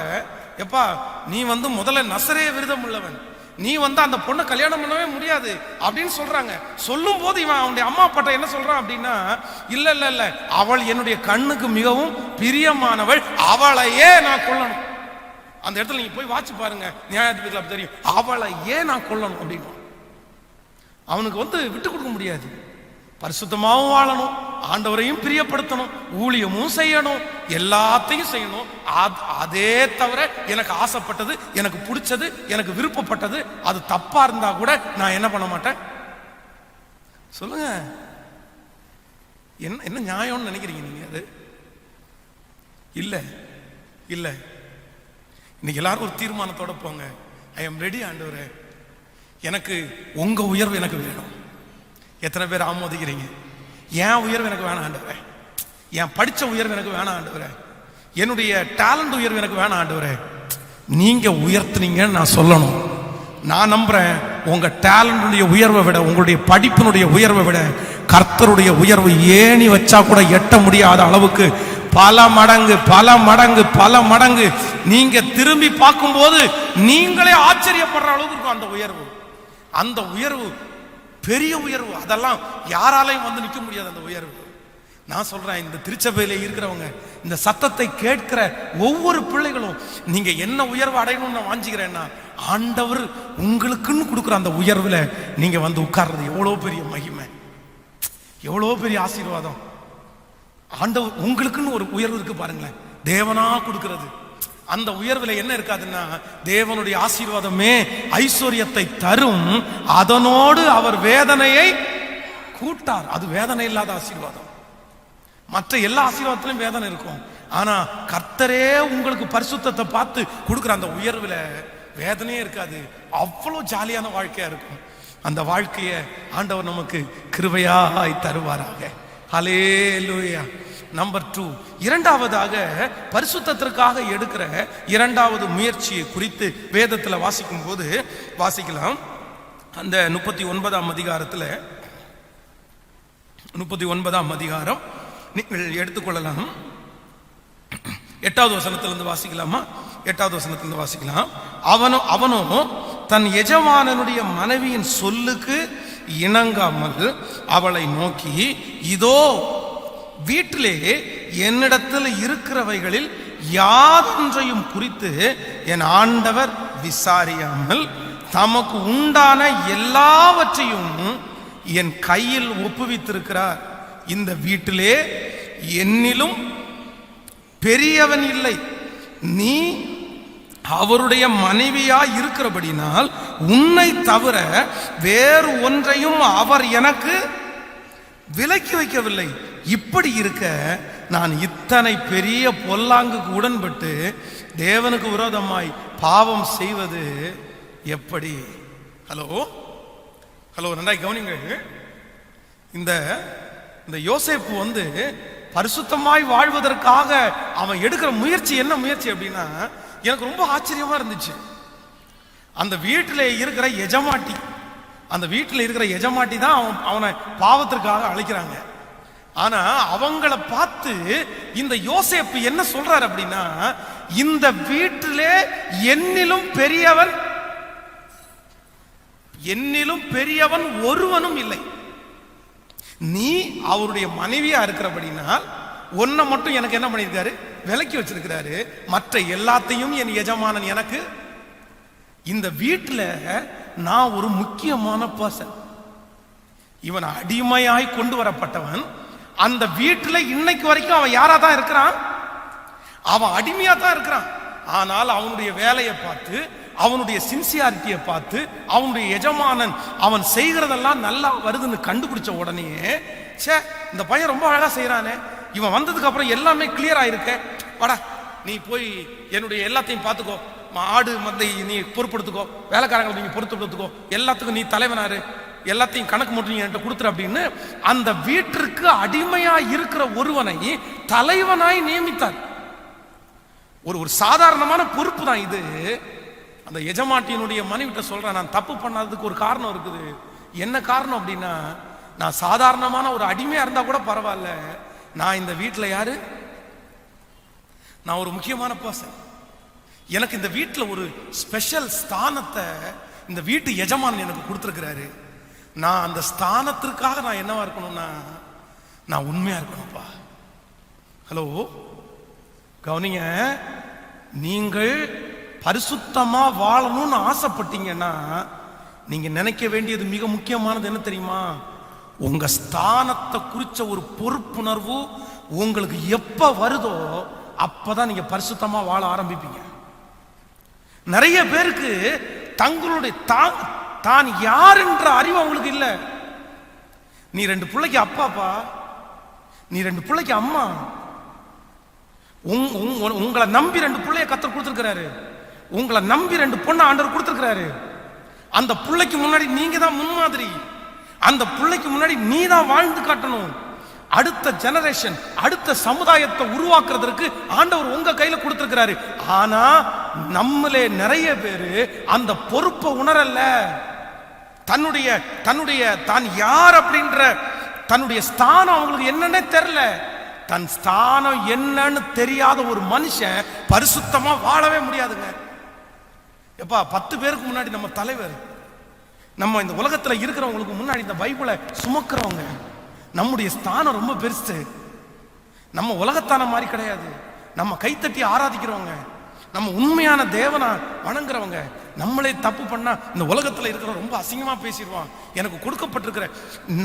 எப்பா நீ வந்து முதல்ல நசரேய விரதம் உள்ளவன், நீ வந்து அந்த பொண்ணை கல்யாணம் பண்ணவே முடியாது அப்படின்னு சொல்றாங்க. சொல்லும் போது இவன் அவனுடைய அம்மா அப்பாட்ட என்ன சொல்றான் அப்படின்னா, இல்ல இல்ல இல்ல, அவள் என்னுடைய கண்ணுக்கு மிகவும் பிரியமானவள், அவளையே நான் கொல்லணும். அந்த இடத்துல நீங்க போய் வாட்சி பாருங்க, நியாயாதிபதிகள் தெரியும், அவளை ஏன் நான் கொல்லணும் அப்படின்னு. அவனுக்கு வந்து விட்டு கொடுக்க முடியாது. பரிசுத்தமாகவும் வாழணும், ஆண்டவரையும் பிரியப்படுத்தணும், ஊழியமும் செய்யணும், எல்லாத்தையும் செய்யணும். அதே தவிர எனக்கு ஆசைப்பட்டது, எனக்கு பிடிச்சது, எனக்கு விருப்பப்பட்டது அது தப்பா இருந்தா கூட நான் என்ன பண்ண மாட்டேன்? சொல்லுங்க, என்ன என்ன நியாயம்னு நினைக்கிறீங்க நீங்க? அது இல்ல இல்ல. இன்னைக்கு எல்லாரும் ஒரு தீர்மானத்தோட போங்க, ஐ எம் ரெடி ஆண்டவரே, எனக்கு உங்க உயர்வு எனக்கு வேணும். எத்தனை பேர் ஆமோதிக்கிறீங்க? என் உயர்வு எனக்கு வேணாம் ஆண்டவரே, என் படிச்ச உயர்வு எனக்கு வேணாம் ஆண்டவரே, என்னுடைய டேலண்ட் உயர்வு எனக்கு வேணாம் ஆண்டவரே, நீங்க உயர்த்துனீங்கன்னு நான் சொல்லணும். நான் நம்புறேன், உங்க டேலண்டுடைய உயர்வை விட, உங்களுடைய படிப்பினுடைய உயர்வை விட கர்த்தருடைய உயர்வு ஏணி வச்சா கூட எட்ட முடியாத அளவுக்கு பல மடங்கு பல மடங்கு பல மடங்கு நீங்க திரும்பி பார்க்கும்போது நீங்களே ஆச்சரியப்படுற அளவுக்கு இருக்கும் அந்த உயர்வு. அந்த உயர்வு பெரிய உயர்வு, அதெல்லாம் யாராலையும் வந்து நிற்க முடியாது அந்த உயர்வு. நான் சொல்றேன், இந்த திருச்சபையில இருக்கிறவங்க, இந்த சத்தத்தை கேட்கிற ஒவ்வொரு பிள்ளைகளும், நீங்க என்ன உயர்வு அடையணும்னு நான் வாஞ்சிக்கிறேன்னா, ஆண்டவர் உங்களுக்குன்னு கொடுக்குற அந்த உயர்வுல நீங்க வந்து உட்கார்றது எவ்வளவு பெரிய மகிமை, எவ்வளவு பெரிய ஆசீர்வாதம். ஆண்டவர் உங்களுக்குன்னு ஒரு உயர்வு இருக்கு பாருங்களேன், தேவனா கொடுக்கிறது. அந்த உயர்வுல என்ன இருக்காதுன்னா, தேவனுடைய ஆசீர்வாதமே ஐஸ்வர்யத்தை தரும், அதனோடு அவர் வேதனையை கூட்டார். அது வேதனை இல்லாத ஆசீர்வாதம். மற்ற எல்லா ஆசீர்வாதத்திலும் வேதனை இருக்கும், ஆனா கர்த்தரே உங்களுக்கு பரிசுத்தத்தை பார்த்து கொடுக்குற அந்த உயர்வுல வேதனையே இருக்காது. அவ்வளவு ஜாலியான வாழ்க்கையா இருக்கும். அந்த வாழ்க்கையை ஆண்டவர் நமக்கு கிருபையாய் தருவாராக. ஹல்லேலூயா. நம்பர் 2, இரண்டாவதாக பரிசுத்தத்திற்காக எடுக்கிற இரண்டாவது முயற்சியை குறித்து வேதத்தில் வாசிக்கும் போது வாசிக்கலாம். அந்த 39ஆம் அதிகாரத்தில் 39ஆம் அதிகாரம் நீங்கள் எடுத்துக்கொள்ளலாம். 8வது வசனத்திலிருந்து வாசிக்கலாமா? 8வது வசனத்திலிருந்து வாசிக்கலாம். அவனோ தன் எஜமானனுடைய மனைவியின் சொல்லுக்கு இணங்காமல் அவளை நோக்கி, இதோ வீட்டிலே என்னிடத்தில் இருக்கிறவைகளில் யாதொன்றையும் குறித்து என் ஆண்டவர் விசாரியாமல் தமக்கு உண்டான எல்லாவற்றையும் என் கையில் ஒப்புவித்திருக்கிறார். இந்த வீட்டிலே என்னிலும் பெரியவன் இல்லை. நீ அவருடைய மனைவியா இருக்கிறபடினால் உன்னை தவிர வேறு ஒன்றையும் அவர் எனக்கு விலக்கி வைக்கவில்லை. இப்படி இருக்க நான் இத்தனை பெரிய பொல்லாங்குக்கு உடன்பட்டு தேவனுக்கு விரோதமாய் பாவம் செய்வது எப்படி? ஹலோ ஹலோ, நன்றாய் கவனிங்கள். இந்த யோசேப்பு பரிசுத்தமாய் வாழ்வதற்காக அவன் எடுக்கிற முயற்சி என்ன முயற்சி அப்படின்னா, எனக்கு ரொம்ப ஆச்சரியமா இருந்துச்சு. அந்த வீட்டில் இருக்கிற எஜமாட்டி தான் அவனை பாவத்திற்காக அழைக்கிறாங்க. ஆனா அவங்கள பார்த்து இந்த யோசேப்பு என்ன சொல்றாரு அப்படின்னா, இந்த வீட்டிலே என்னிலும் பெரியவன் ஒருவனும் இல்லை. நீ அவருடைய மனைவியா இருக்கிறபடினால் ஒன்ன மட்டும் எனக்கு என்ன பண்ணிருக்காரு, விலக்கி வச்சிருக்கிறாரு. மற்ற எல்லாத்தையும் என் எஜமானன் எனக்கு. இந்த வீட்டுல நான் ஒரு முக்கியமான பர்சன். இவன் அடிமையாய் கொண்டு வரப்பட்டவன். அந்த வீட்டுல இன்னைக்கு வரைக்கும் அவன் யாரா தான் இருக்கிறான், அவன் அடிமையா தான் இருக்கிறான். ஆனால் அவனுடைய வேலையை பார்த்து, அவனுடைய சின்சியாரிட்டியை பார்த்து, அவனுடைய எஜமானன் அவன் செய்கிறதெல்லாம் நல்லா வருதுன்னு கண்டுபிடிச்ச உடனே, சே இந்த பையன் ரொம்ப அழகா செய்யறானே, இவன் வந்ததுக்கு அப்புறம் எல்லாமே கிளியர் ஆயிருக்க, வாடா நீ போய் என்னுடைய எல்லாத்தையும் பார்த்துக்கோ, ஆடு மந்தை நீ பொறுப்படுத்துக்கோ, வேலைக்காரங்களை நீங்க பொறுப்படுத்துக்கோ, எல்லாத்துக்கும் நீ தலைவனாரு, எல்லாத்தையும் கணக்கு மட்டும் நீ என்கிட்ட கொடுத்துரு அப்படின்னு அந்த வீட்டிற்கு அடிமையா இருக்கிற ஒருவனை தலைவனாய் நியமித்தார். ஒரு சாதாரணமான பொறுப்பு தான் இது. அந்த எஜமாட்டியினுடைய மனைவிட்ட சொல்றேன், நான் தப்பு பண்ணாததுக்கு ஒரு காரணம் இருக்குது. என்ன காரணம் அப்படின்னா, நான் சாதாரணமான ஒரு அடிமையா இருந்தா கூட பரவாயில்ல, நான் இந்த வீட்டில் யாரு, நான் ஒரு முக்கியமான பர்சன். எனக்கு இந்த வீட்டில் ஒரு ஸ்பெஷல் ஸ்தானத்தை இந்த வீட்டு எஜமானன் எனக்கு கொடுத்துருக்கிறாரு. நான் அந்த ஸ்தானத்திற்காக நான் என்னவா இருக்கணும்னா, நான் உண்மையா இருக்கணும்ப்பா. ஹலோ கவனிங்க, நீங்கள் பரிசுத்தமா வாழணும்னு ஆசைப்பட்டீங்கன்னா நீங்க நினைக்க வேண்டியது மிக முக்கியமானது என்ன தெரியுமா? உங்க ஸ்தானத்தை குறிச்ச ஒரு பொறுப்புணர்வு உங்களுக்கு எப்ப வருதோ அப்பதான் நீங்க பரிசுத்தமா வாழ ஆரம்பிப்பீங்க. நிறைய பேருக்கு தங்களுடைய தான் யார் என்ற அறிவு அவங்களுக்கு இல்ல. நீ 2 பிள்ளைக்கு அப்பாப்பா, நீ 2 பிள்ளைக்கு அம்மா, உங்களை நம்பி 2 பிள்ளைய கர்த்தர் கொடுத்திருக்கிறாரு, உங்களை நம்பி 2 பொண்ணை ஆண்டவர் கொடுத்திருக்கிறாரு. அந்த பிள்ளைக்கு முன்னாடி நீங்க தான் முன்மாதிரி, அந்த பிள்ளைக்கு முன்னாடி நீ தான் வாழ்ந்து காட்டணும். அடுத்த ஜெனரேஷன், அடுத்த சமுதாயத்தை உருவாக்குறதுக்கு ஆண்டவர் உங்க கையில கொடுத்திருக்கிறாரு. ஆனா நம்மளே நிறைய பேரு அந்த பொறுப்பை உணரல. தான் யார் அப்படின்ற தன்னுடைய ஸ்தானம் அவங்களுக்கு என்னன்னே தெரியல. தன் ஸ்தானம் என்னன்னு தெரியாத ஒரு மனுஷன் பரிசுத்தமா வாழவே முடியாதுங்க. எப்பா 10 பேருக்கு முன்னாடி நம்ம தலைவர், நம்ம இந்த உலகத்துல இருக்கிறவங்களுக்கு முன்னாடி இந்த பைபிளை சுமக்கிறவங்க, நம்முடைய ஸ்தானம் ரொம்ப பெருசு. நம்ம உலகத்தான மாதிரி கிடையாது. நம்ம கைத்தட்டி ஆராதிக்கிறவங்க, நம்ம உண்மையான தேவனை வணங்குறவங்க. நம்மளே தப்பு பண்ணா இந்த உலகத்துல இருக்கிற ரொம்ப அசிங்கமா பேசிடுவான். எனக்கு கொடுக்கப்பட்டிருக்கிற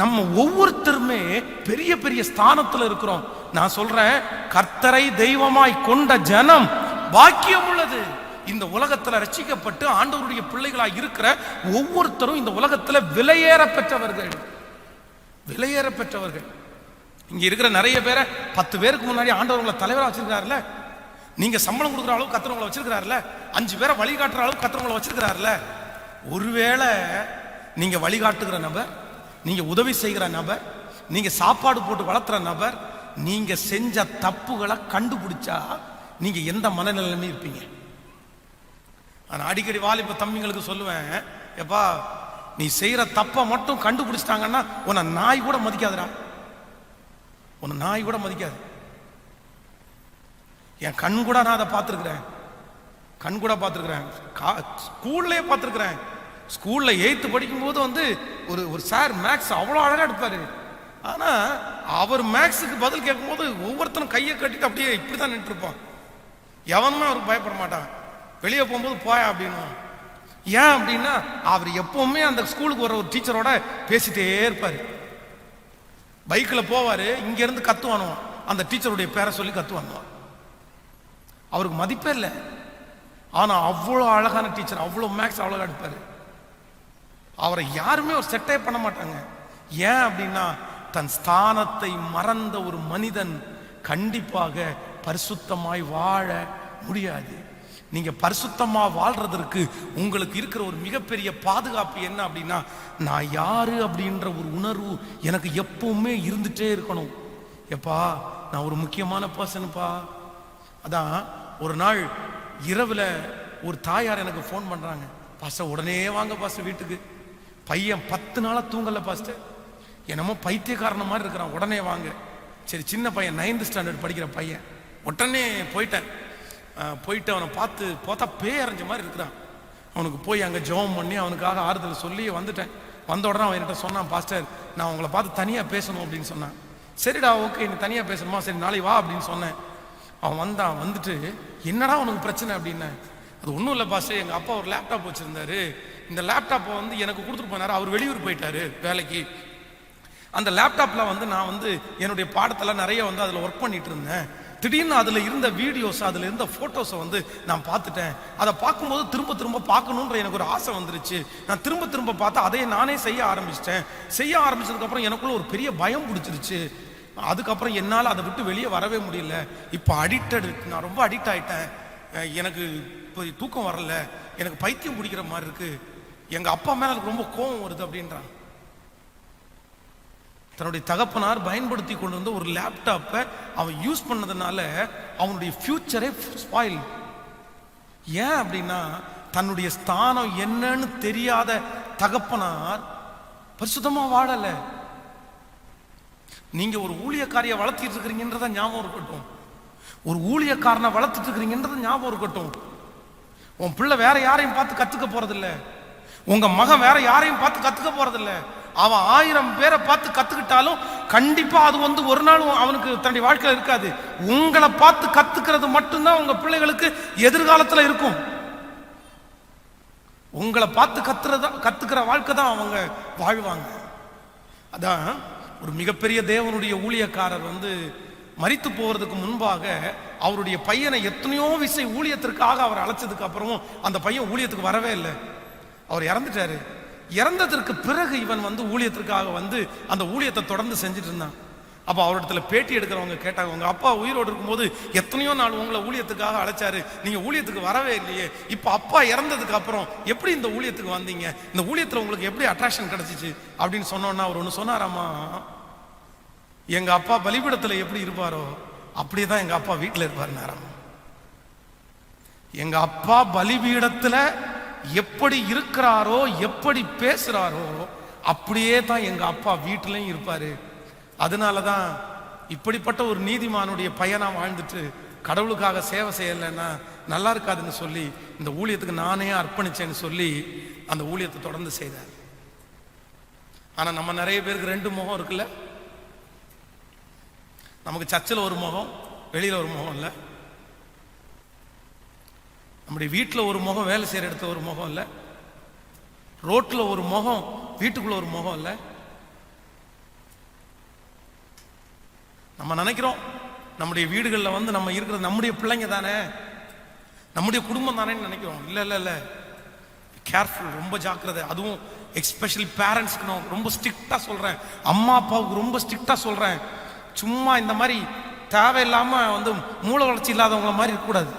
நம்ம ஒவ்வொருத்தருமே பெரிய பெரிய ஸ்தானத்துல இருக்கிறோம். நான் சொல்றேன், கர்த்தரை தெய்வமாய் கொண்ட ஜனம் பாக்கியம் உள்ளது. இந்த உலகத்துல ரட்சிக்கப்பட்டு ஆண்டவருடைய பிள்ளைகளாய் இருக்கிற ஒவ்வொருத்தரும் இந்த உலகத்துல விலையேற பெற்றவர்கள். இங்க இருக்கிற நிறைய பேரை 10 பேருக்கு முன்னாடி ஆண்டவர்களை தலைவரா வச்சிருக்காருல்ல, நீங்க சம்பளம் கொடுக்குற அளவுக்கு கர்த்தர் வச்சிருக்கிறாருல, 5 பேரை வழிகாட்டுற அளவுக்கு கர்த்தர் வச்சிருக்கிறாருல. ஒருவேளை நீங்க வழிகாட்டுகிற நபர், நீங்க உதவி செய்கிற நபர், நீங்க சாப்பாடு போட்டு வளர்த்துற நபர், நீங்க செஞ்ச தப்புகளை கண்டுபிடிச்சா நீங்க எந்த மனநிலையுமே இருப்பீங்க. நான் அடிக்கடி வாலிப தம்பிங்களுக்கு சொல்லுவேன், எப்பா நீ செய்யற தப்ப மட்டும் கண்டுபிடிச்சிட்டாங்கன்னா உன்னை நாய் கூட மதிக்காதுடா, உன்னை நாய் கூட மதிக்காது. என் கண் கூட நான் அதை பார்த்துருக்கிறேன், கண் கூட பார்த்துருக்கிறேன், ஸ்கூல்லே பார்த்துருக்கிறேன். ஸ்கூல்ல 8th படிக்கும்போது வந்து ஒரு சார் மேக்ஸ் அவ்வளோ அழகா எடுப்பாரு. ஆனா அவர் மேக்ஸுக்கு பதில் கேட்கும்போது ஒவ்வொருத்தரும் கையை கட்டிட்டு அப்படியே இப்படிதான் நின்று இருப்பான். எவனுமே அவருக்கு பயப்பட மாட்டான். வெளியே போகும்போது போயா அப்படின்னு. ஏன் அப்படின்னா அவர் எப்பவுமே அந்த ஸ்கூலுக்கு வர ஒரு டீச்சரோட பேசிட்டே இருப்பாரு. பைக்கில் போவாரு, இங்க இருந்து கத்துவானுவான், அந்த டீச்சருடைய பேரை சொல்லி கத்துவானுவான். அவருக்கு மதிப்பே இல்லை. ஆனா அவ்வளோ அழகான டீச்சர், அவ்வளோ மேக்ஸ் அவ்வளோ எடுப்பாரு. அவரை யாருமே ஒரு செட்டே பண்ண மாட்டாங்க. ஏன் அப்படின்னா தன் ஸ்தானத்தை மறந்த ஒரு மனிதன் கண்டிப்பாக பரிசுத்தமாய் வாழ முடியாது. நீங்க பரிசுத்தமா வாழ்றதற்கு உங்களுக்கு இருக்கிற ஒரு மிகப்பெரிய பாதுகாப்பு என்ன அப்படின்னா, நான் யாரு அப்படின்ற ஒரு உணர்வு எனக்கு எப்பவுமே இருந்துட்டே இருக்கணும். எப்பா நான் ஒரு முக்கியமான பர்சனுப்பா. அதான் ஒரு நாள் இரவுல ஒரு தாயார் எனக்கு ஃபோன் பண்றாங்க, பாஸ்டர் உடனே வாங்க பாஸ்டர் வீட்டுக்கு, பையன் 10 நாளா தூங்கல பாஸ்டர், என்னமோ பைத்தியக்காரன மாதிரி இருக்கிறான், உடனே வாங்க. சரி, சின்ன பையன் 9th ஸ்டாண்டர்ட் படிக்கிற பையன். உடனே போயிட்டு அவனை பார்த்தா பேய் அரைஞ்ச மாதிரி இருக்கிறான். அவனுக்கு போய் அங்கே ஜெபம் பண்ணி அவனுக்காக ஆறுதல் சொல்லி வந்துட்டேன். வந்த உடனே அவன் என்கிட்ட சொன்னான், பாஸ்டர் நான் உங்களை பார்த்து தனியாக பேசணும் அப்படின்னு சொன்னான். சரிடா ஓகே, நீ தனியாக பேசணுமா, சரி நாளைக்கு வா அப்படின்னு சொன்னேன். அவன் வந்துட்டு என்னடா உனக்கு பிரச்சனை அப்படின்னேன். அது ஒன்றும் இல்லை பாஸ்டர், எங்கள் அப்பா ஒரு லேப்டாப் வச்சுருந்தாரு, இந்த லேப்டாப்பை வந்து எனக்கு கொடுத்துட்டு போனார், அவர் வெளியூர் போயிட்டாரு வேலைக்கு. அந்த லேப்டாப்பில் நான் என்னுடைய பாடத்தெல்லாம் நிறைய அதில் ஒர்க் பண்ணிட்டு இருந்தேன். திடீர்னு அதில் இருந்த வீடியோஸ், அதில் இருந்த ஃபோட்டோஸை நான் பார்த்துட்டேன். அதை பார்க்கும்போது திரும்ப திரும்ப பார்க்கணுன்ற எனக்கு ஒரு ஆசை வந்துருச்சு. நான் திரும்ப திரும்ப பார்த்தா அதை நானே செய்ய ஆரம்பிச்சிட்டேன். செய்ய ஆரம்பிச்சதுக்கப்புறம் எனக்குள்ள ஒரு பெரிய பயம் பிடிச்சிருச்சு. அதுக்கப்புறம் என்னால் அதை விட்டு வெளியே வரவே முடியல. இப்போ நான் ரொம்ப அடிக்ட் ஆகிட்டேன். எனக்கு இப்போ தூக்கம் வரல, எனக்கு பைத்தியம் பிடிக்கிற மாதிரி இருக்கு, எங்கள் அப்பா மேலே எனக்கு ரொம்ப கோபம் வருது அப்படின்றான். தன்னுடைய தகப்பனார் பயன்படுத்தி கொண்டு வந்த ஒரு லேப்டாப்பை அவன் யூஸ் பண்ணதுனால அவனுடைய ஃபியூச்சரே ஸ்பாயில். ஏன் அப்படின்னா தன்னுடைய ஸ்தானம் என்னன்னு தெரியாத தகப்பனார் பரிசுத்தமா வாழல. நீங்க ஒரு ஊழியக்காரியை வளர்த்திட்டு இருக்கிறீங்கன்றத ஞாபகம் இருக்கட்டும். ஒரு ஊழியக்காரனை வளர்த்துட்டு இருக்கிறீங்கன்றத ஞாபகம் இருக்கட்டும். உன் பிள்ளை வேற யாரையும் பார்த்து கத்துக்க போறதில்ல, உங்க மகன் வேற யாரையும் பார்த்து கத்துக்க போறதில்ல. அவன் 1000 பேரை பார்த்து கத்துக்கிட்டாலும் கண்டிப்பா அது ஒரு நாள் அவனுக்கு தன்னுடைய வாழ்க்கையில் இருக்காது. உங்களை பார்த்து கத்துக்கிறது மட்டும்தான் உங்க பிள்ளைகளுக்கு எதிர்காலத்துல இருக்கும். உங்களை பார்த்து கத்துக்கிற வாழ்க்கை தான் அவங்க வாழ்வாங்க. அதான் ஒரு மிகப்பெரிய தேவனுடைய ஊழியக்காரர் மரித்து போவதற்கு முன்பாக அவருடைய பையனை எத்தனையோ விசை ஊழியத்திற்காக அவர் அழைச்சதுக்கு அப்புறமும் அந்த பையன் ஊழியத்துக்கு வரவே இல்லை. அவர் இறந்துட்டாரு. இறந்ததற்கு பிறகு இவன் ஊழியத்திற்காக அந்த ஊழியத்தை தொடர்ந்து செஞ்சுட்டு இருந்தான். அப்போ அவரிடத்துல பேட்டி எடுக்கிறவங்க கேட்டாங்க, உங்க அப்பா உயிரோடு இருக்கும்போது எத்தனையோ நாள் உங்களை ஊழியத்துக்காக அழைச்சாரு, நீங்க ஊழியத்துக்கு வரவே இல்லையே, இப்போ அப்பா இறந்ததுக்கு அப்புறம் எப்படி இந்த ஊழியத்துக்கு வந்தீங்க, இந்த ஊழியத்தில் உங்களுக்கு எப்படி அட்ராக்ஷன் கிடைச்சிச்சு அப்படின்னு சொன்னோன்னா அவர் ஒன்று சொன்னாராமா, எங்க அப்பா பலிபீடத்தில் எப்படி இருப்பாரோ அப்படியே தான் எங்க அப்பா வீட்டில் இருப்பாருன்னாராம். எங்க அப்பா பலிபீடத்துல எப்படி இருக்கிறாரோ எப்படி பேசுறாரோ அப்படியே தான் எங்க அப்பா வீட்டிலையும் இருப்பாரு. அதனாலதான் இப்படிப்பட்ட ஒரு நீதிமானுடைய பையனா வாழ்ந்துட்டு கடவுளுக்காக சேவை செய்யலைன்னா நல்லா இருக்காதுன்னு சொல்லி இந்த ஊழியத்துக்கு நானே அர்ப்பணிச்சேன்னு சொல்லி அந்த ஊழியத்தை தொடர்ந்து செய்தார். ஆனா நம்ம நிறைய பேருக்கு 2 முகம் இருக்குல்ல. நமக்கு சர்ச்சில் ஒரு முகம், வெளியில ஒரு முகம் இல்லை. நம்முடைய வீட்டில் ஒரு முகம், வேலை செய்கிற இடத்துல ஒரு முகம் இல்லை. ரோட்டில் ஒரு முகம், வீட்டுக்குள்ள ஒரு முகம் இல்லை. நம்ம நினைக்கிறோம் நம்முடைய வீடுகளில் நம்ம இருக்கிறது நம்முடைய பிள்ளைங்க தானே, நம்முடைய குடும்பம் தானேன்னு நினைக்கிறோம். இல்லை இல்லை இல்லை, கேர்ஃபுல், ரொம்ப ஜாக்கிரதை. அதுவும் எஸ்பெஷலி பேரண்ட்ஸ்க்கு நான் ரொம்ப ஸ்ட்ரிக்டாக சொல்கிறேன், அம்மா அப்பாவுக்கு ரொம்ப ஸ்ட்ரிக்டாக சொல்கிறேன். சும்மா இந்த மாதிரி தேவையில்லாமல் மூளை வளர்ச்சி இல்லாதவங்கள மாதிரி இருக்கக்கூடாது,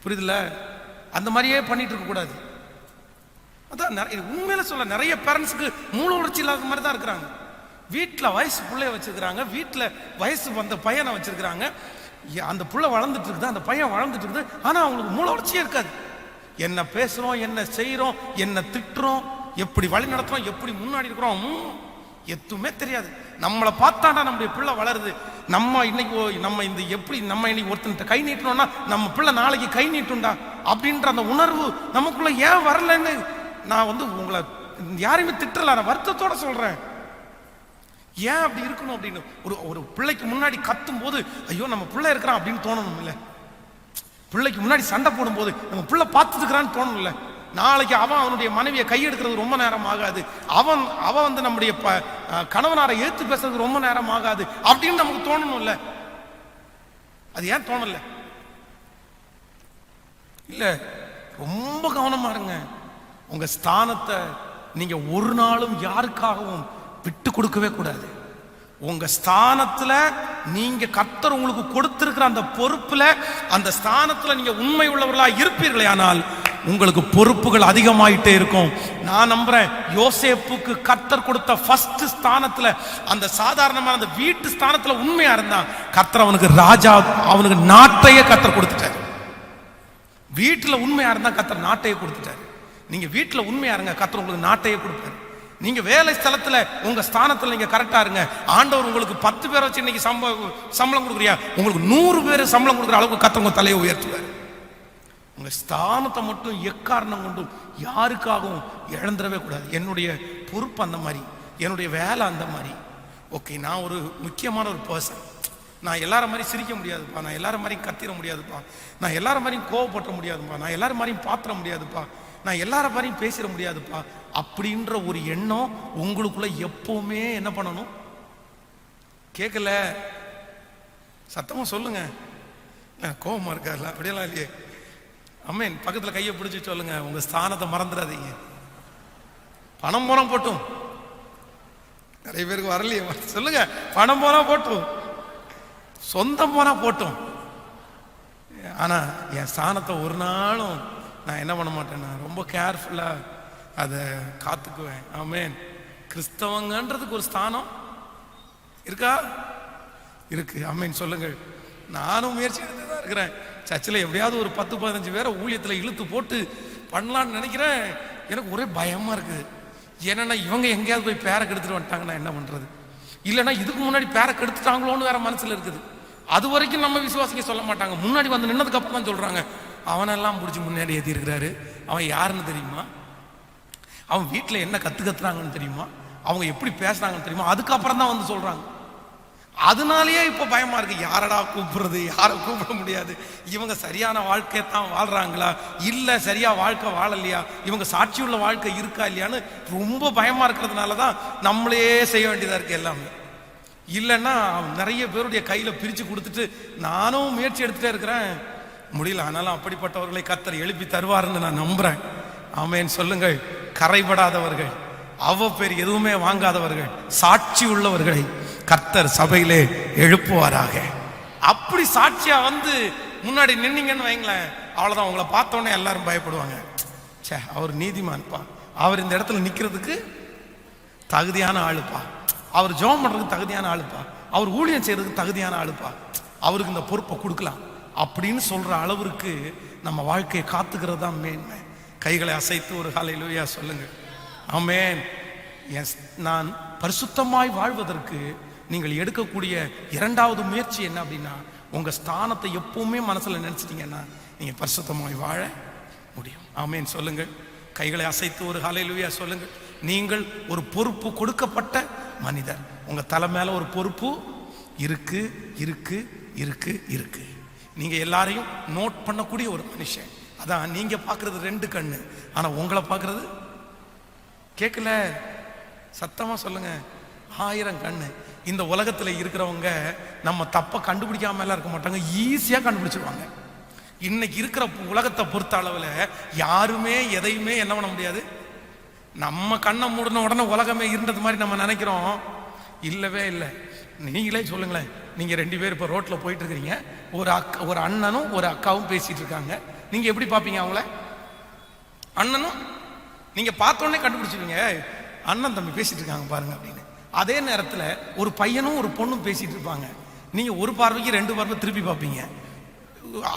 புரியுதுல்ல? அந்த மாதிரியே பண்ணிட்டு இருக்கக்கூடாது. அதான் உண்மையில சொல்ல நிறைய பேரண்ட்ஸுக்கு மூளை வளர்ச்சி இல்லாத மாதிரி தான் இருக்கிறாங்க. வீட்டில் வயசு பிள்ளைய வச்சிருக்கிறாங்க, வீட்டில் வயசு வந்த பையனை வச்சிருக்கிறாங்க. அந்த புள்ள வளர்ந்துட்டு இருக்குது, அந்த பையன் வளர்ந்துட்டு இருக்குது, ஆனால் அவங்களுக்கு மூளை வளர்ச்சியே இருக்காது. என்ன பேசுகிறோம், என்ன செய்கிறோம், என்ன திட்டுறோம், எப்படி வழி நடத்துறோம், எப்படி முன்னாடி இருக்கிறோம் எதுவுமே தெரியாது. நம்மளை பார்த்தாண்டா நம்முடைய பிள்ளை வளருது. நம்ம இன்னைக்கு இந்த எப்படி நம்ம இன்னைக்கு ஒருத்தன் கை நீட்டணும்னா நம்ம பிள்ளை நாளைக்கு கை நீட்டுண்டா அப்படின்ற அந்த உணர்வு நமக்குள்ள ஏன் வரலன்னு நான் உங்களை யாரையுமே திட்டல, நான் வருத்தத்தோட சொல்றேன். ஏன் அப்படி இருக்கணும் அப்படின்னு ஒரு பிள்ளைக்கு முன்னாடி கத்தும் போது ஐயோ நம்ம பிள்ளை இருக்கிறான் அப்படின்னு தோணணும் இல்ல? பிள்ளைக்கு முன்னாடி சண்டை போடும் போது நம்ம பிள்ளை பார்த்துக்கிறான்னு தோணணும் இல்ல? நாளைக்கு அவனுடைய மனைவியை கையெடுக்கிறது ரொம்ப நேரம் ஆகாது, அவன் நம்முடைய கணவனாரை ஏத்து பேசுறது ரொம்ப நேரம் ஆகாது அப்படின்னு நமக்கு தோணணும் இல்ல? அது ஏன் தோணல? இல்ல, ரொம்ப கவனமா இருங்க. உங்க ஸ்தானத்தை நீங்க ஒரு நாளும் யாருக்காகவும் விட்டு கொடுக்கவே கூடாது. உங்க ஸ்தானத்துல நீங்க கர்த்தர் உங்களுக்கு கொடுத்திருக்கிற அந்த பொறுப்புல, அந்த ஸ்தானத்துல நீங்க உண்மை உள்ளவர்களா இருப்பீர்களே ஆனால் உங்களுக்கு பொறுப்புகள் அதிகமாயிட்டே இருக்கும். நான் நம்புறேன், யோசேப்புக்கு கர்த்தர் கொடுத்த ஃபர்ஸ்ட் ஸ்தானத்துல, அந்த சாதாரணமான அந்த வீட்டு ஸ்தானத்துல உண்மையா இருந்தான், கர்த்தர் அவனுக்கு அவனுக்கு நாட்டையே கர்த்தர் கொடுத்துட்டாரு. வீட்டுல உண்மையா இருந்தா கர்த்தர் நாட்டையே கொடுத்துட்டாரு. நீங்க வீட்டுல உண்மையா இருங்க, கர்த்தர் உங்களுக்கு நாட்டையே கொடுப்பாரு. நீங்க வேலை ஸ்தலத்துல உங்க ஸ்தானத்துல நீங்க கரெக்டா இருங்க, ஆண்டவர் உங்களுக்கு 10 பேரை வச்சு இன்னைக்கு சம்பளம் கொடுக்குறியா, உங்களுக்கு 100 பேர் சம்பளம் கொடுக்குற அளவுக்கு கர்த்தர் உங்க தலையை உயர்த்துவார். உங்க ஸ்தானத்தை மட்டும் எக்காரணம் கொண்டும் யாருக்காகவும் இழந்துடவே கூடாது. என்னுடைய பொறுப்பு அந்த மாதிரி, என்னுடைய வேலை அந்த மாதிரி. ஓகே, நான் ஒரு முக்கியமான ஒரு பர்சன், நான் எல்லாரும் மாதிரி சிரிக்க முடியாதுப்பா, நான் எல்லாரும் மாதிரியும் கத்திர முடியாதுப்பா, நான் எல்லாரும் மாதிரியும் கோவப்பட முடியாதுப்பா, நான் எல்லாரும் மாதிரியும் பாத்திர முடியாதுப்பா, நான் எல்லாரும் மாதிரியும் பேசிட முடியாதுப்பா அப்படின்ற ஒரு எண்ணம் உங்களுக்குள்ள எப்பவுமே என்ன பண்ணணும்? கேட்கல, சத்தமா சொல்லுங்க. கோபமா இருக்காதுல்ல? அப்படியெல்லாம் இல்லையே. அம்மேன், பக்கத்துல கையை பிடிச்சி சொல்லுங்க, உங்க ஸ்தானத்தை மறந்துடாதீங்க. பணம் போனா போட்டும், நிறைய பேருக்கு வரலையே, சொல்லுங்க. பணம் போனா போட்டும், சொந்தம் போனா போட்டும், ஆனா என் ஸ்தானத்தை ஒரு நாளும் நான் என்ன பண்ண மாட்டேன், நான் ரொம்ப கேர்ஃபுல்லா அதை காத்துக்குவேன். ஆமேன். கிறிஸ்தவங்கன்றதுக்கு ஒரு ஸ்தானம் இருக்கா? இருக்கு. ஆமேன் சொல்லுங்கள். நானும் முயற்சி எடுத்து தான் இருக்கிறேன். சர்ச்சில் எப்படியாவது ஒரு 10-15 பேரை ஊழியத்தில் இழுத்து போட்டு பண்ணலான்னு நினைக்கிறேன். எனக்கு ஒரே பயமா இருக்குது. ஏன்னா இவங்க எங்கேயாவது போய் பேரை கெடுத்துட்டு வந்துட்டாங்கன்னா என்ன பண்றது, இல்லைன்னா இதுக்கு முன்னாடி பேரை கெடுத்துட்டாங்களோன்னு வேற மனசுல இருக்குது. அது வரைக்கும் நம்ம விசுவாசிக்க சொல்ல மாட்டாங்க, முன்னாடி வந்து நின்னதுக்கு அப்புறம் தான் சொல்றாங்க. அவனெல்லாம் பிடிச்சி முன்னாடி ஏற்றி இருக்கிறாரு, அவன் யாருன்னு தெரியுமா, அவன் வீட்டில் என்ன கத்துறாங்கன்னு தெரியுமா, அவங்க எப்படி பேசுறாங்கன்னு தெரியுமா, அதுக்கப்புறம் தான் வந்து சொல்றாங்க. அதனாலேயே இப்போ பயமா இருக்கு, யாரடா கூப்பிடுறது, யாரை கூப்பிட முடியாது, இவங்க சரியான வாழ்க்கையை தான் வாழ்றாங்களா, இல்ல சரியா வாழ்க்கை வாழலையா, இவங்க சாட்சி உள்ள வாழ்க்கை இருக்கா இல்லையான்னு ரொம்ப பயமா இருக்கிறதுனால தான் நம்மளே செய்ய வேண்டியதா இருக்கு எல்லாமே. இல்லைன்னா நிறைய பேருடைய கையில பிரிச்சு கொடுத்துட்டு நானும் முயற்சி எடுத்துட்டே இருக்கிறேன், முடியல. ஆனாலும் அப்படிப்பட்டவர்களை கர்த்தர் எழுப்பி தருவாருன்னு நான் நம்புறேன். ஆமேன் சொல்லுங்கள். கரைபடாதவர்கள், பேர் எதுவுமே வாங்காதவர்கள், சாட்சி உள்ளவர்களை கர்த்தர் சபையிலே எழுப்புவாராக. அப்படி சாட்சியா வந்து முன்னாடி நின்னீங்கன்னு வைங்களேன், அவ்வளவுதான். உங்களை பார்த்தோன்னே எல்லாரும் பயப்படுவாங்க. சே, அவர் நீதிமான்ப்பா, அவர் இந்த இடத்துல நிக்கிறதுக்கு தகுதியான ஆளுப்பா, அவர் ஜெபம் பண்றதுக்கு தகுதியான ஆளுப்பா, அவர் ஊழியம் செய்யறதுக்கு தகுதியான ஆளுப்பா, அவருக்கு இந்த பொறுப்பை கொடுக்கலாம் அப்படின்னு சொல்ற அளவிற்கு நம்ம வாழ்க்கையை காத்துக்கிறது தான் மேன்மை. கைகளை அசைத்து ஒரு ஹல்லேலூயா சொல்லுங்க. ஆமென். நான் பரிசுத்தமாய் வாழ்வதற்கு நீங்கள் எடுக்கக்கூடிய 2வது முயற்சி என்ன அப்படின்னா, உங்க ஸ்தானத்தை எப்பவுமே மனசுல நினைச்சிட்டீங்கன்னா நீங்க பரிசுத்தமாய் வாழ முடியும். ஆமென் சொல்லுங்கள். கைகளை அசைத்து ஒரு ஹல்லேலூயா சொல்லுங்கள். நீங்கள் ஒரு பொறுப்பு கொடுக்கப்பட்ட மனிதர், உங்க தலை மேல ஒரு பொறுப்பு இருக்கு இருக்கு இருக்கு இருக்கு. நீங்க எல்லாரையும் நோட் பண்ணக்கூடிய ஒரு மனுஷன். அதான் நீங்க பாக்குறது 2 கண்ணு, ஆனா உங்களை பாக்குறது கேட்கல. சத்தமா சொல்லுங்க, 1000 கண்ணு. இந்த உலகத்துல இருக்கிறவங்க நம்ம தப்ப கண்டுபிடிக்காம எல்லாம் இருக்க மாட்டாங்க, ஈஸியா கண்டுபிடிச்சிருவாங்க. இன்னைக்கு இருக்கிற உலகத்தை பொறுத்த அளவுல யாருமே எதையுமே என்ன பண்ண முடியாது. நம்ம கண்ணை மூடின உடனே உலகமே இருந்தது மாதிரி நம்ம நினைக்கிறோம். இல்லவே இல்லை. நீங்களே சொல்லுங்களேன், நீங்க 2 பேர் இப்ப ரோட்ல போயிட்டு இருக்கிறீங்க, ஒரு அண்ணனும் ஒரு அக்காவும் பேசிட்டு இருக்காங்க. நீங்க எப்படி பாப்பீங்க அவங்கள? அண்ணனும் நீங்க பார்த்தோன்னே கண்டுபிடிச்சிருவீங்க, அண்ணன் தம்பி பேசிட்டு இருக்காங்க பாருங்க அப்படின்னு. அதே நேரத்துல ஒரு பையனும் ஒரு பொண்ணும் பேசிட்டு இருப்பாங்க, நீங்க ஒரு பார்வைக்கு 2 பார்வை திருப்பி பார்ப்பீங்க.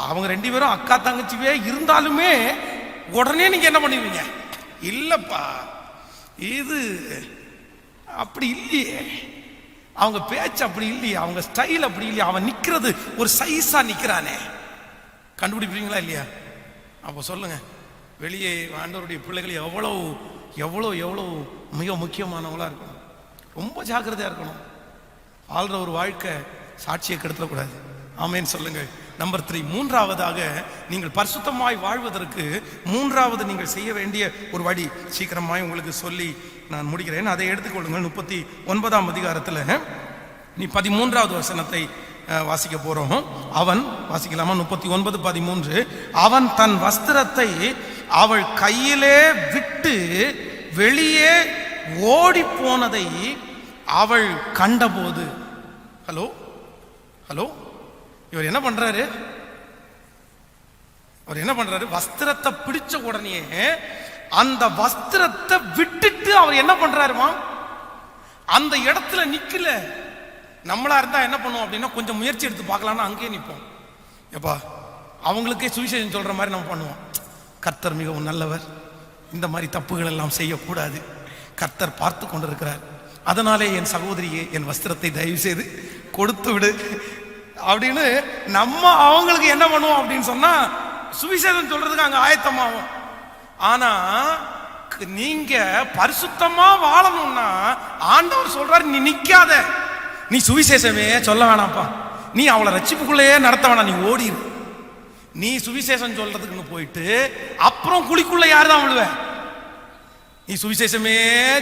அவங்க 2 பேரும் அக்கா தங்கச்சிவே இருந்தாலுமே உடனே நீங்க என்ன பண்ணுவீங்க, இல்லப்பா இது அப்படி இல்லையே, அவங்க பேச்சு அப்படி இல்லையே, அவங்க ஸ்டைல் அப்படி இல்லையே, அவன் நிக்கிறது ஒரு சைஸா நிக்கிறானே. கண்டுபிடிப்பீங்களா இல்லையா? அப்போ சொல்லுங்க, வெளியே ஆண்டவருடைய பிள்ளைகள் எவ்வளவு எவ்வளோ எவ்வளோ மிக முக்கியமானவங்களா இருக்கணும். ரொம்ப ஜாக்கிரதையா இருக்கணும். ஆள்ற ஒரு வாழ்க்கை சாட்சியை கெடுத்துடக்கூடாது. ஆமேன்னு சொல்லுங்கள். நம்பர் 3, மூன்றாவதாக நீங்கள் பரிசுத்தமாய் வாழ்வதற்கு மூன்றாவது நீங்கள் செய்ய வேண்டிய ஒரு வழி சீக்கிரமாய் உங்களுக்கு சொல்லி நான் முடிக்கிறேன். அதை எடுத்துக்கொள்ளுங்கள். 39ஆம் அதிகாரத்தில் நீ 13வது வசனத்தை வாசிக்க போறோம். அவன் வாசிக்கலாமா? 39:13. அவன் தன் வஸ்திரத்தை அவள் கையிலே விட்டு வெளியே ஓடி போனதை அவள் கண்டபோது, ஹலோ ஹலோ, இவர் என்ன பண்றாரு? அவர் என்ன பண்றாரு? வஸ்திரத்தை பிடிச்ச உடனே அந்த வஸ்திரத்தை விட்டுட்டு அவர் என்ன பண்றாருமா? அந்த இடத்துல நிக்கல. நம்மளா இருந்தா என்ன பண்ணுவோம் அப்படின்னா, கொஞ்சம் முயற்சி எடுத்து பார்க்கலாம்னு அங்கேயே நிற்போம். எப்பா அவங்களுக்கே சுவிசேஷம் சொல்ற மாதிரி நம்ம பண்ணுவோம். கர்த்தர் மிகவும் நல்லவர், இந்த மாதிரி தப்புகள் எல்லாம் செய்யக்கூடாது, கர்த்தர் பார்த்து கொண்டிருக்கிறார், அதனாலே என் சகோதரியே என் வஸ்திரத்தை தயவு செய்து கொடுத்து விடு அப்படின்னு நம்ம அவங்களுக்கு என்ன பண்ணுவோம் அப்படின்னு சொன்னா, சுவிசேஷம் சொல்றதுக்கு அங்க ஆயத்தமாகும். ஆனா நீங்க பரிசுத்தமா வாழணும்னா ஆண்டவர் சொல்றாரு, நீ நிக்காத, நீ சுவிசேஷமே சொல்ல வேணாம்ப்பா, நீ அவளை ரட்சிப்புக்குள்ளேயே நடத்த வேணாம், நீ ஓடிரு. நீ சுவிசேஷம் சொல்றதுக்குன்னு போயிட்டு அப்புறம் குழிக்குள்ள யாரு தான் விழுவ? நீ சுவிசேஷமே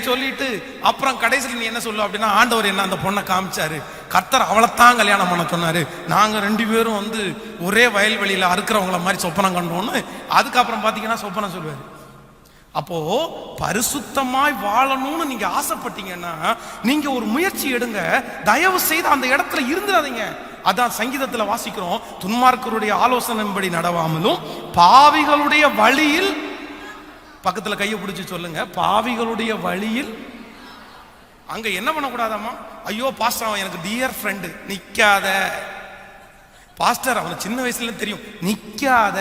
சொல்லிட்டு அப்புறம் கடைசியில் நீ என்ன சொல்லுவ அப்படின்னா, ஆண்டவர் என்ன அந்த பொண்ணை காமிச்சாரு, கர்த்தர் அவளைத்தான் கல்யாணம் பண்ண சொன்னாரு, நாங்க 2 பேரும் வந்து ஒரே வயல்வெளியில அறுக்கிறவங்கள மாதிரி சொப்பனம் கண்டோன்னு அதுக்கப்புறம் பாத்தீங்கன்னா சொப்பனம் சொல்லுவாரு. அப்போ பரிசுத்தமாய் வாழணும்னு நீங்க ஆசைப்பட்டீங்கன்னா நீங்க ஒரு முயற்சி எடுங்க. தயவு செய்து அந்த இடத்துல இருந்துடாதீங்க. அதான் சங்கீதத்துல வாசிக்கிறோம், துன்மார்க்கருடைய ஆலோசனைப்படி நடவாமலும் பாவிகளுடைய வழியில், பக்கத்துல கையை பிடிச்சு சொல்லுங்க, பாவிகளுடைய வழியில். அங்க என்ன பண்ணக்கூடாதாமா? ஐயோ பாஸ்டர் அவன் எனக்கு டியர் ஃப்ரெண்டு, நிக்காத. பாஸ்டர் அவனை சின்ன வயசுல தெரியும், நிக்காத.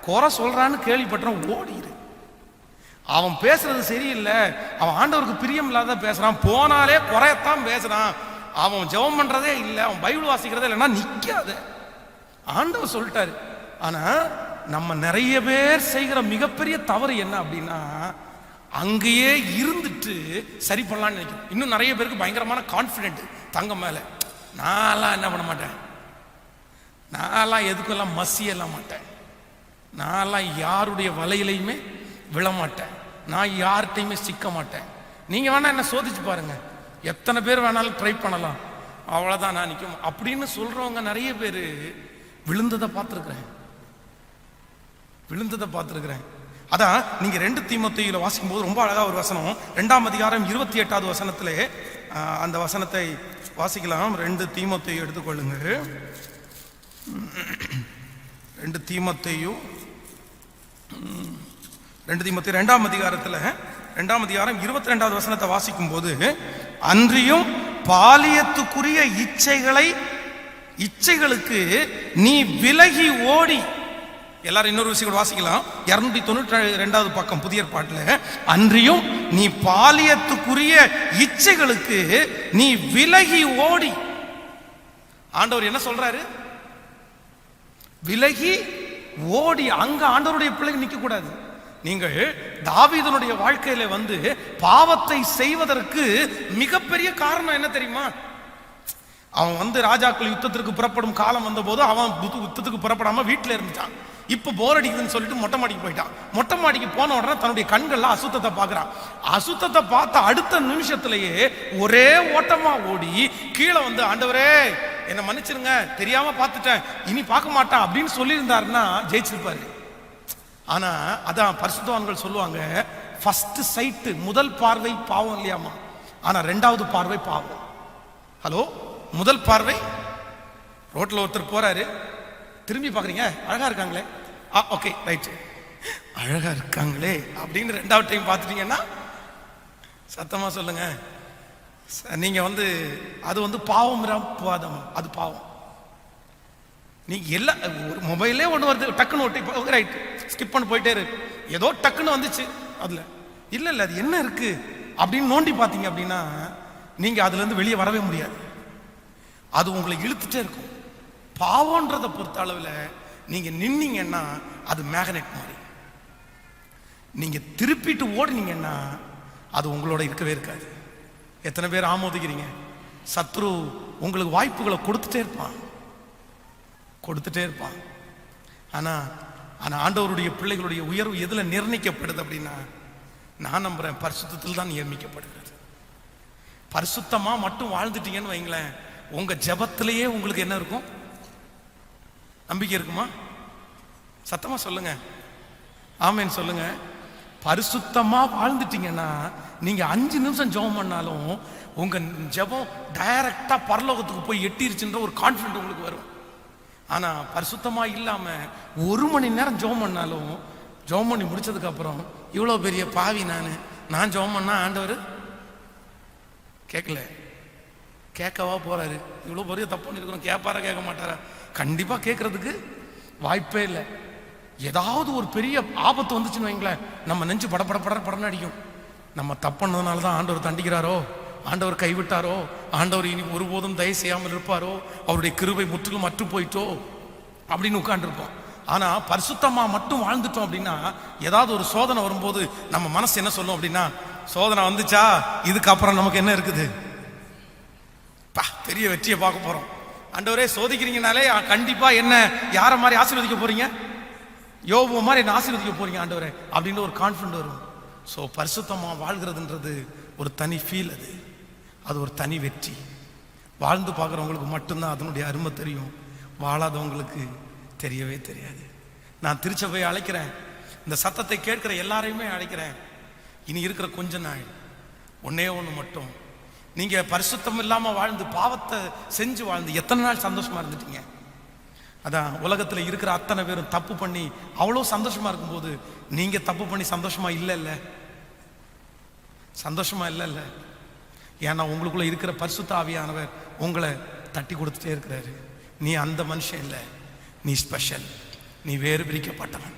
குறை சொல்றான்னு கேள்விப்பட்டான், ஓடிடு. அவன் பேசுறது சரியில்லை, அவன் ஆண்டவருக்கு பிரியம் இல்லாத பேசுறான், போனாலே குறையத்தான் பேசுறான், அவன் ஜெபம் பண்றதே இல்லை, அவன் பைபிள் வாசிக்கிறதே இல்லைன்னா நிக்காத. ஆண்டவர் சொல்லிட்டாரு. ஆனா நம்ம நிறைய பேர் செய்கிற மிகப்பெரிய தவறு என்ன அப்படின்னா, அங்கேயே இருந்துட்டு சரி பண்ணலாம்னு நினைக்கிறோம். இன்னும் நிறைய பேருக்கு பயங்கரமான கான்ஃபிடென்ட் தங்க மேல, நான்லாம் என்ன பண்ண மாட்டேன், நான்லாம் எதுக்கெல்லாம் மசியெல்லாம் மாட்டேன், நான்லாம் யாருடைய வலையிலையுமே விழமாட்டேன், நான் யார்கிட்டையுமே சிக்க மாட்டேன். நீங்க வேணா என்ன சோதிச்சு பாருங்க, எத்தனை பேர் வேணாலும் ட்ரை பண்ணலாம், அவ்வளவுதான் நான் நிற்கும் அப்படின்னு சொல்றவங்க நிறைய பேர் விழுந்ததை பார்த்துருக்கிறேன், விழுந்ததை பார்த்துருக்கிறேன். அதான் நீங்க 2 தீமோத்தேயுல வாசிக்கும் போது ரொம்ப அழகா ஒரு வசனம், 2ஆம் அதிகாரம் 28வது வசனத்திலே அந்த வசனத்தை வாசிக்கலாம். 2 தீமோத்தேயு எடுத்துக்கொள்ளுங்க. 2 தீமோத்தேயு 2ஆம் அதிகாரத்தில் 2ஆம் அதிகாரம் 22வது வசனத்தை வாசிக்கும் போது, அன்றியும் பாலியத்துக்குரிய இச்சைகளுக்கு நீ விலகி ஓடி. எல்லாரும் இன்னொரு விஷயம் வாசிக்கலாம், 292வது பக்கம் புதிய ஏற்பாட்டில், அன்றியும் நீ பாலியத்துக்குரிய இச்சைகளுக்கு நீ விலகி ஓடி. ஆண்டவர் என்ன சொல்றாரு? விலகி ஓடி. அங்க ஆண்டவருடைய பிள்ளைங்க நிக்க கூடாது. நீங்கள் தாவீதனுடைய வாழ்க்கையில வந்து பாவத்தை செய்வதற்கு மிகப்பெரிய காரணம் என்ன தெரியுமா? அவன் வந்து ராஜாக்கள் யுத்தத்திற்கு புறப்படும் காலம் வந்த போது அவன் யுத்தத்துக்கு புறப்படாம வீட்டில் இருந்துட்டான். இப்ப போர் அடிக்குதுன்னு சொல்லிட்டு மொட்டை மாடிக்கு போயிட்டான். மொட்டை மாடிக்கு போன உடனே தன்னுடைய கண்கள்ல அசுத்தத்தை பார்க்கிறான். அசுத்தத்தை பார்த்த அடுத்த நிமிஷத்திலேயே ஒரே ஓட்டமா ஓடி கீழே வந்து, ஆண்டவரே என்ன மன்னிச்சிருங்க, தெரியாம பார்த்துட்டேன், இனி பார்க்க மாட்டான் அப்படின்னு சொல்லி இருந்தாருன்னா ஜெயிச்சிருப்பாரு. ஆனா அதான் பரிசுத்தவான்கள் சொல்லுவாங்க, ஃபர்ஸ்ட் சைட், முதல் பார்வை பாவம் இல்லையாமா, ஆனா 2வது பார்வை பாவம். ஹலோ, முதல் பார்வை, ரோட்ல ஒருத்தர் போறாரு, திரும்பி பாக்குறீங்க, அழகா இருக்காங்களே, ஓகே ரைட், அழகா இருக்காங்களே அப்படின்னு 2வது டைம் பார்த்துட்டீங்கன்னா சத்தமா சொல்லுங்க, நீங்க வந்து அது வந்து பாவம், அது பாவம். நீங்க எல்லாம் ஒரு மொபைலே ஒன்று வருது, டக்குன்னு ஓட்டி ரைட் ஸ்கிப் பண்ணி போயிட்டே இருக்கு, ஏதோ டக்குன்னு வந்துச்சு, அதுல இல்ல இல்ல அது என்ன இருக்கு அப்படின்னு நோண்டி பார்த்தீங்க அப்படின்னா நீங்க அதுல இருந்து வெளியே வரவே முடியாது. அது உங்களை இழுத்துட்டே இருக்கும். பாவம்ன்றதை பொறுத்த அளவுல நீங்க நின்னீங்கன்னா அது மேக்னெட் மாதிரி. நீங்க திருப்பிட்டு ஓடுனீங்கன்னா அது உங்களோட இருக்கவே இருக்காது. எத்தனை பேர் ஆமோதிக்கிறீங்க? சத்ரு உங்களுக்கு வாய்ப்புகளை கொடுத்துட்டே இருப்பான். ஆனா ஆண்டவருடைய பிள்ளைகளுடைய உயர்வு எதுல நிர்ணயிக்கப்படுது அப்படின்னா, நான் நம்புறேன் பரிசுத்தத்தில் தான் நியமிக்கப்படுகிறது. பரிசுத்தமா மட்டும் வாழ்ந்துட்டீங்கன்னு வைங்களேன், உங்க ஜெபத்திலேயே உங்களுக்கு என்ன இருக்கும்? நம்பிக்கை இருக்குமா? சத்தமா சொல்லுங்க, ஆமேன்னு சொல்லுங்க. பரிசுத்தமா வாழ்ந்துட்டீங்கன்னா நீங்க 5 நிமிஷம் ஜெபம் பண்ணாலும் உங்க ஜெபம் டைரக்டா பரலோகத்துக்கு போய் எட்டிருச்சுன்ற ஒரு கான்ஃபிடன்ட் உங்களுக்கு வரும். ஆனா பரிசுத்தமா இல்லாம 1 மணி நேரம் ஜெபம் பண்ணாலும், ஜெபம் பண்ணி முடிச்சதுக்கு அப்புறம் இவ்வளவு பெரிய பாவி நான் ஜெபம் பண்ணா ஆண்டவர் கேட்கல, கேட்கவா போறாரு? இவ்வளவு பெரிய தப்பு பண்ணிருக்கிறோம், கேட்பாரா கேட்க மாட்டாரா? கண்டிப்பா கேட்கறதுக்கு வாய்ப்பே இல்லை. ஏதாவது ஒரு பெரிய ஆபத்து வந்துச்சுன்னு வைங்களேன், நம்ம நெஞ்சு படன்னு அடிக்கும். நம்ம தப்புனதுனால தான் ஆண்டவர் தண்டிக்கிறாரோ, ஆண்டவர் கைவிட்டாரோ, ஆண்டவர் இனி ஒருபோதும் தயவு செய்யாமல் இருப்பாரோ, அவருடைய கிருபை முற்றிலும் அற்று போயிட்டோ அப்படின்னு உட்கார்ந்துருப்போம். ஆனா பரிசுத்தமா மட்டும் வாழ்ந்துட்டோம் அப்படின்னா, ஏதாவது ஒரு சோதனை வரும்போது நம்ம மனசு என்ன சொல்லும் அப்படின்னா, சோதனை வந்துச்சா இதுக்கப்புறம் நமக்கு என்ன இருக்குது? பெரிய வெற்றியை பார்க்க போறோம். ஆண்டவரே சோதிக்கிறீங்கனாலே கண்டிப்பா என்ன யார மாதிரி ஆசீர்வதிக்க போறீங்க? யோபு மாதிரி என்ன ஆசீர்வதிக்க போறீங்க ஆண்டவரே அப்படின்னு ஒரு கான்ஃபிடன்ட் வரும். ஸோ பரிசுத்தமா வாழ்கிறதுன்றது ஒரு தனி ஃபீல், அது ஒரு தனி வெற்றி. வாழ்ந்து பார்க்குறவங்களுக்கு மட்டும்தான் அதனுடைய அருமை தெரியும், வாழாதவங்களுக்கு தெரியவே தெரியாது. நான் திருச்சபையை அழைக்கிறேன், இந்த சத்தத்தை கேட்கிற எல்லாரையுமே அழைக்கிறேன். இனி இருக்கிற கொஞ்ச நாள் ஒன்னே ஒன்று மட்டும், நீங்க பரிசுத்தம் இல்லாம வாழ்ந்து பாவத்தை செஞ்சு வாழ்ந்து எத்தனை நாள் சந்தோஷமா இருந்துட்டீங்க? அதான் உலகத்துல இருக்கிற அத்தனை பேரும் தப்பு பண்ணி அவ்வளோ சந்தோஷமா இருக்கும்போது நீங்க தப்பு பண்ணி சந்தோஷமா இல்ல ஏன்னா உங்களுக்குள்ள இருக்கிற பரிசுத்த ஆவியானவர் உங்களை தட்டி கொடுத்துட்டே இருக்கிறாரு. நீ அந்த மனுஷன் இல்லை, நீ ஸ்பெஷல், நீ வேறு பிரிக்கப்பட்டவன்.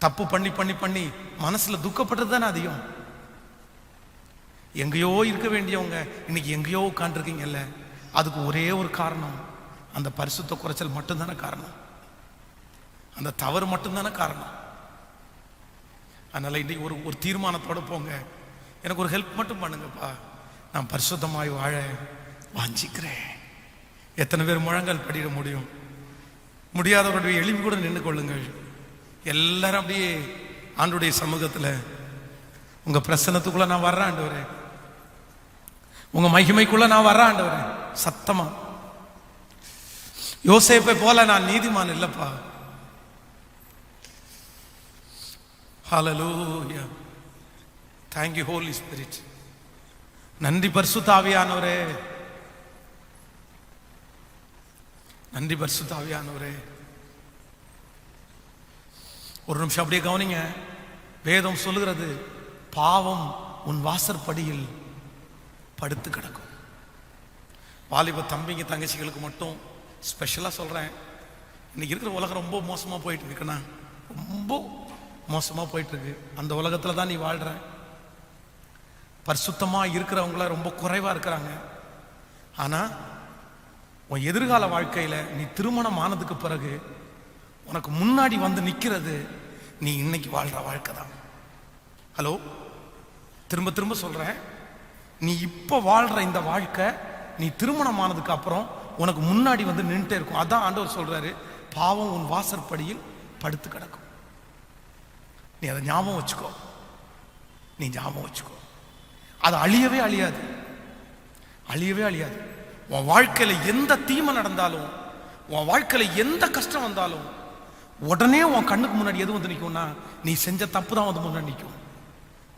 தப்பு பண்ணி பண்ணி பண்ணி மனசுல துக்கப்பட்டது தானே அதிகம். எங்கேயோ இருக்க வேண்டியவங்க இன்னைக்கு எங்கேயோ உட்காந்துருக்கீங்கல்ல, அதுக்கு ஒரே ஒரு காரணம், அந்த பரிசுத்த குறைச்சல் மட்டும்தானே காரணம், அந்த தவறு மட்டும்தானே காரணம். அதனால இன்னைக்கு ஒரு தீர்மானத்தோட போங்க, எனக்கு ஒரு ஹெல்ப் மட்டும் பண்ணுங்கப்பா, நான் பரிசுத்தமாய் வாழ வாஞ்சிக்கிறேன். எத்தனை பேர் முழங்கால் படிட முடியும்? முடியாதவருடைய எளிமை கூட நின்று கொள்ளுங்கள். எல்லாரும் அப்படியே ஆண்டுடைய சமூகத்தில் உங்க பிரசன்னத்துக்குள்ள நான் வர்றேன் ஆண்டவரே, உங்க மகிமைக்குள்ள நான் வர்றேன் ஆண்டவரே. சத்தமா யோசேப்பை போல நான் நீதிமான் இல்லப்பா. ஹல்லேலூயா, தேங்க் யூ ஹோலி ஸ்பிரிட். நன்றி பரிசுத்த ஆவியானவரே, நன்றி பரிசுத்த ஆவியானவரே. ஒரு நிமிஷம் அப்படியே கவனிங்க. வேதம் சொல்லுகிறது, பாவம் உன் வாசற்படியில் படுத்து கிடக்கும். வாலிப தம்பிங்க தங்கச்சிகளுக்கு மட்டும் ஸ்பெஷலா சொல்றேன், இன்னைக்கு இருக்கிற உலகம் ரொம்ப மோசமா போயிட்டு இருக்குண்ணா, ரொம்ப மோசமா போயிட்டு இருக்கு. அந்த உலகத்துல தான் நீ வாழ்ற. பரிசுத்தமா இருக்கிறவங்கள ரொம்ப குறைவா இருக்கிறாங்க. ஆனா உன் எதிர்கால வாழ்க்கையில நீ திருமணம் ஆனதுக்கு பிறகு உனக்கு முன்னாடி வந்து நிக்கிறது நீ இன்னைக்கு வாழ்ற வாழ்க்கை தான். ஹலோ, திரும்ப திரும்ப சொல்றேன், நீ இப்ப வாழ்ற இந்த வாழ்க்கை நீ திருமணம் ஆனதுக்கு அப்புறம் உனக்கு முன்னாடி வந்து நின்றுட்டே இருக்கும். அதான் ஆண்டவர் சொல்றாரு, பாவம் உன் வாசற்படியில் படுத்து கிடக்கும். நீ அதை ஞாபகம் வச்சுக்கோ, நீ ஞாபகம் வச்சுக்கோ. அது அழியவே அழியாது, அழியவே அழியாது. உன் வாழ்க்கையில எந்த தீமை நடந்தாலும், உன் வாழ்க்கையில எந்த கஷ்டம் வந்தாலும் உடனே உன் கண்ணுக்கு முன்னாடி எது வந்து நிற்கும்னா, நீ செஞ்ச தப்பு தான் வந்து முன்னாடி நிற்கும்.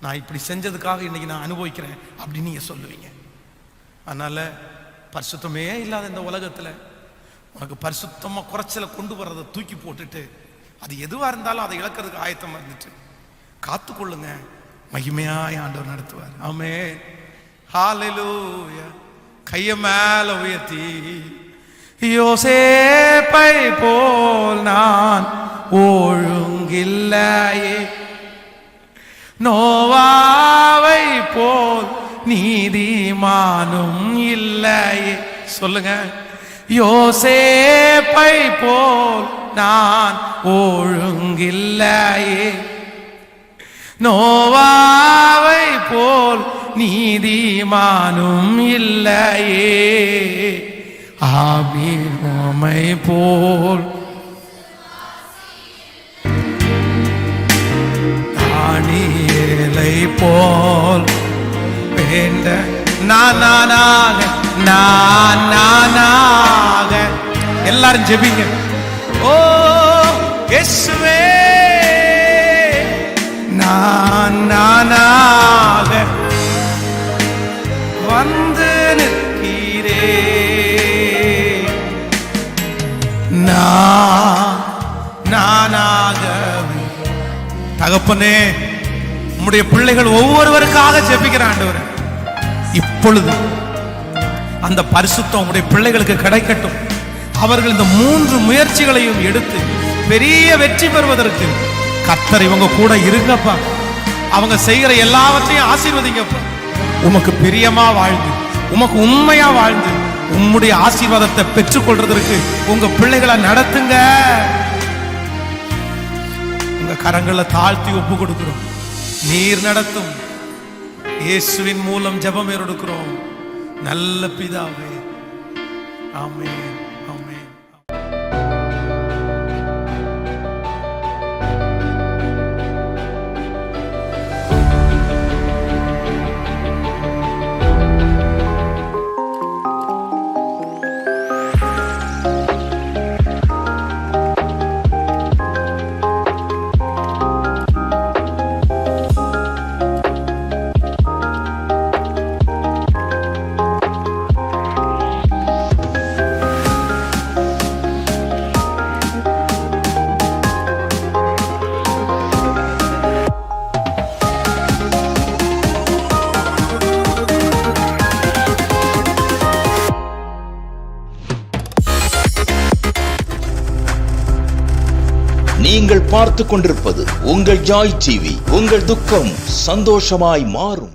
நான் இப்படி செஞ்சதுக்காக இன்னைக்கு நான் அனுபவிக்கிறேன் அப்படின்னு நீங்க சொல்லுவீங்க. அதனால பரிசுத்தமே இல்லாத இந்த உலகத்துல உனக்கு பரிசுத்தமா குறைச்சலை கொண்டு வர்றதை தூக்கி போட்டுட்டு, அது எதுவா இருந்தாலும் அதை இழக்கிறதுக்கு ஆயத்தமா இருந்துட்டு காத்துக்கொள்ளுங்க. மகிமையாய் ஆண்டவர் நடத்துவார். ஆமென், ஹல்லேலூயா. கைய மேல உயர்த்தி, யோசேப்பை போல் நான் ஒழுங்கில்லையே, நோவாவை போல் நீதிமானும் இல்லையே. சொல்லுங்க. யோசேப்பை போல் நான் ஒழுங்கில்லையே. நோவாவை போல் நீதிமானும் இல்லையே. ஆபிரகாமை போல் தானியேலை போல் வேண்ட நானாக எல்லாரும் ஜெபிங்க. ஓ இயேசுவே, நானாக வந்து நிற்கிறே. நானாகவே. தகப்பனே, உம்முடைய பிள்ளைகள் ஒவ்வொருவருக்காக ஜெபிக்கிறான் ஆண்டவரே. இப்பொழுது அந்த பரிசுத்தம் உம்முடைய பிள்ளைகளுக்கு கிடைக்கட்டும். அவர்கள் இந்த 3 முயற்சிகளையும் எடுத்து பெரிய வெற்றி பெறுவதற்கு கர்த்தர் இவங்க கூட இருங்கப்பா. அவங்க செய்கிற எல்லாவற்றையும் ஆசீர்வதிங்கப்பா. உமக்கு பிரியமா வாழ்ந்து, உமக்கு உண்மையா வாழ்ந்து, உம்முடைய ஆசீர்வாதத்தை பெற்றுக்கொள்றதற்கு உங்க பிள்ளைகளை நடத்துங்க. உங்க கரங்களை தாழ்த்தி ஒப்பு கொடுக்கிறோம். நீர் நடத்தும். இயேசுவின் மூலம் ஜெபம் எடுக்கிறோம் நல்ல பிதாவே. ஆமென். நீங்கள் பார்த்துக் கொண்டிருப்பது உங்கள் ஜாய் டிவி. உங்கள் துக்கம் சந்தோஷமாய் மாறும்.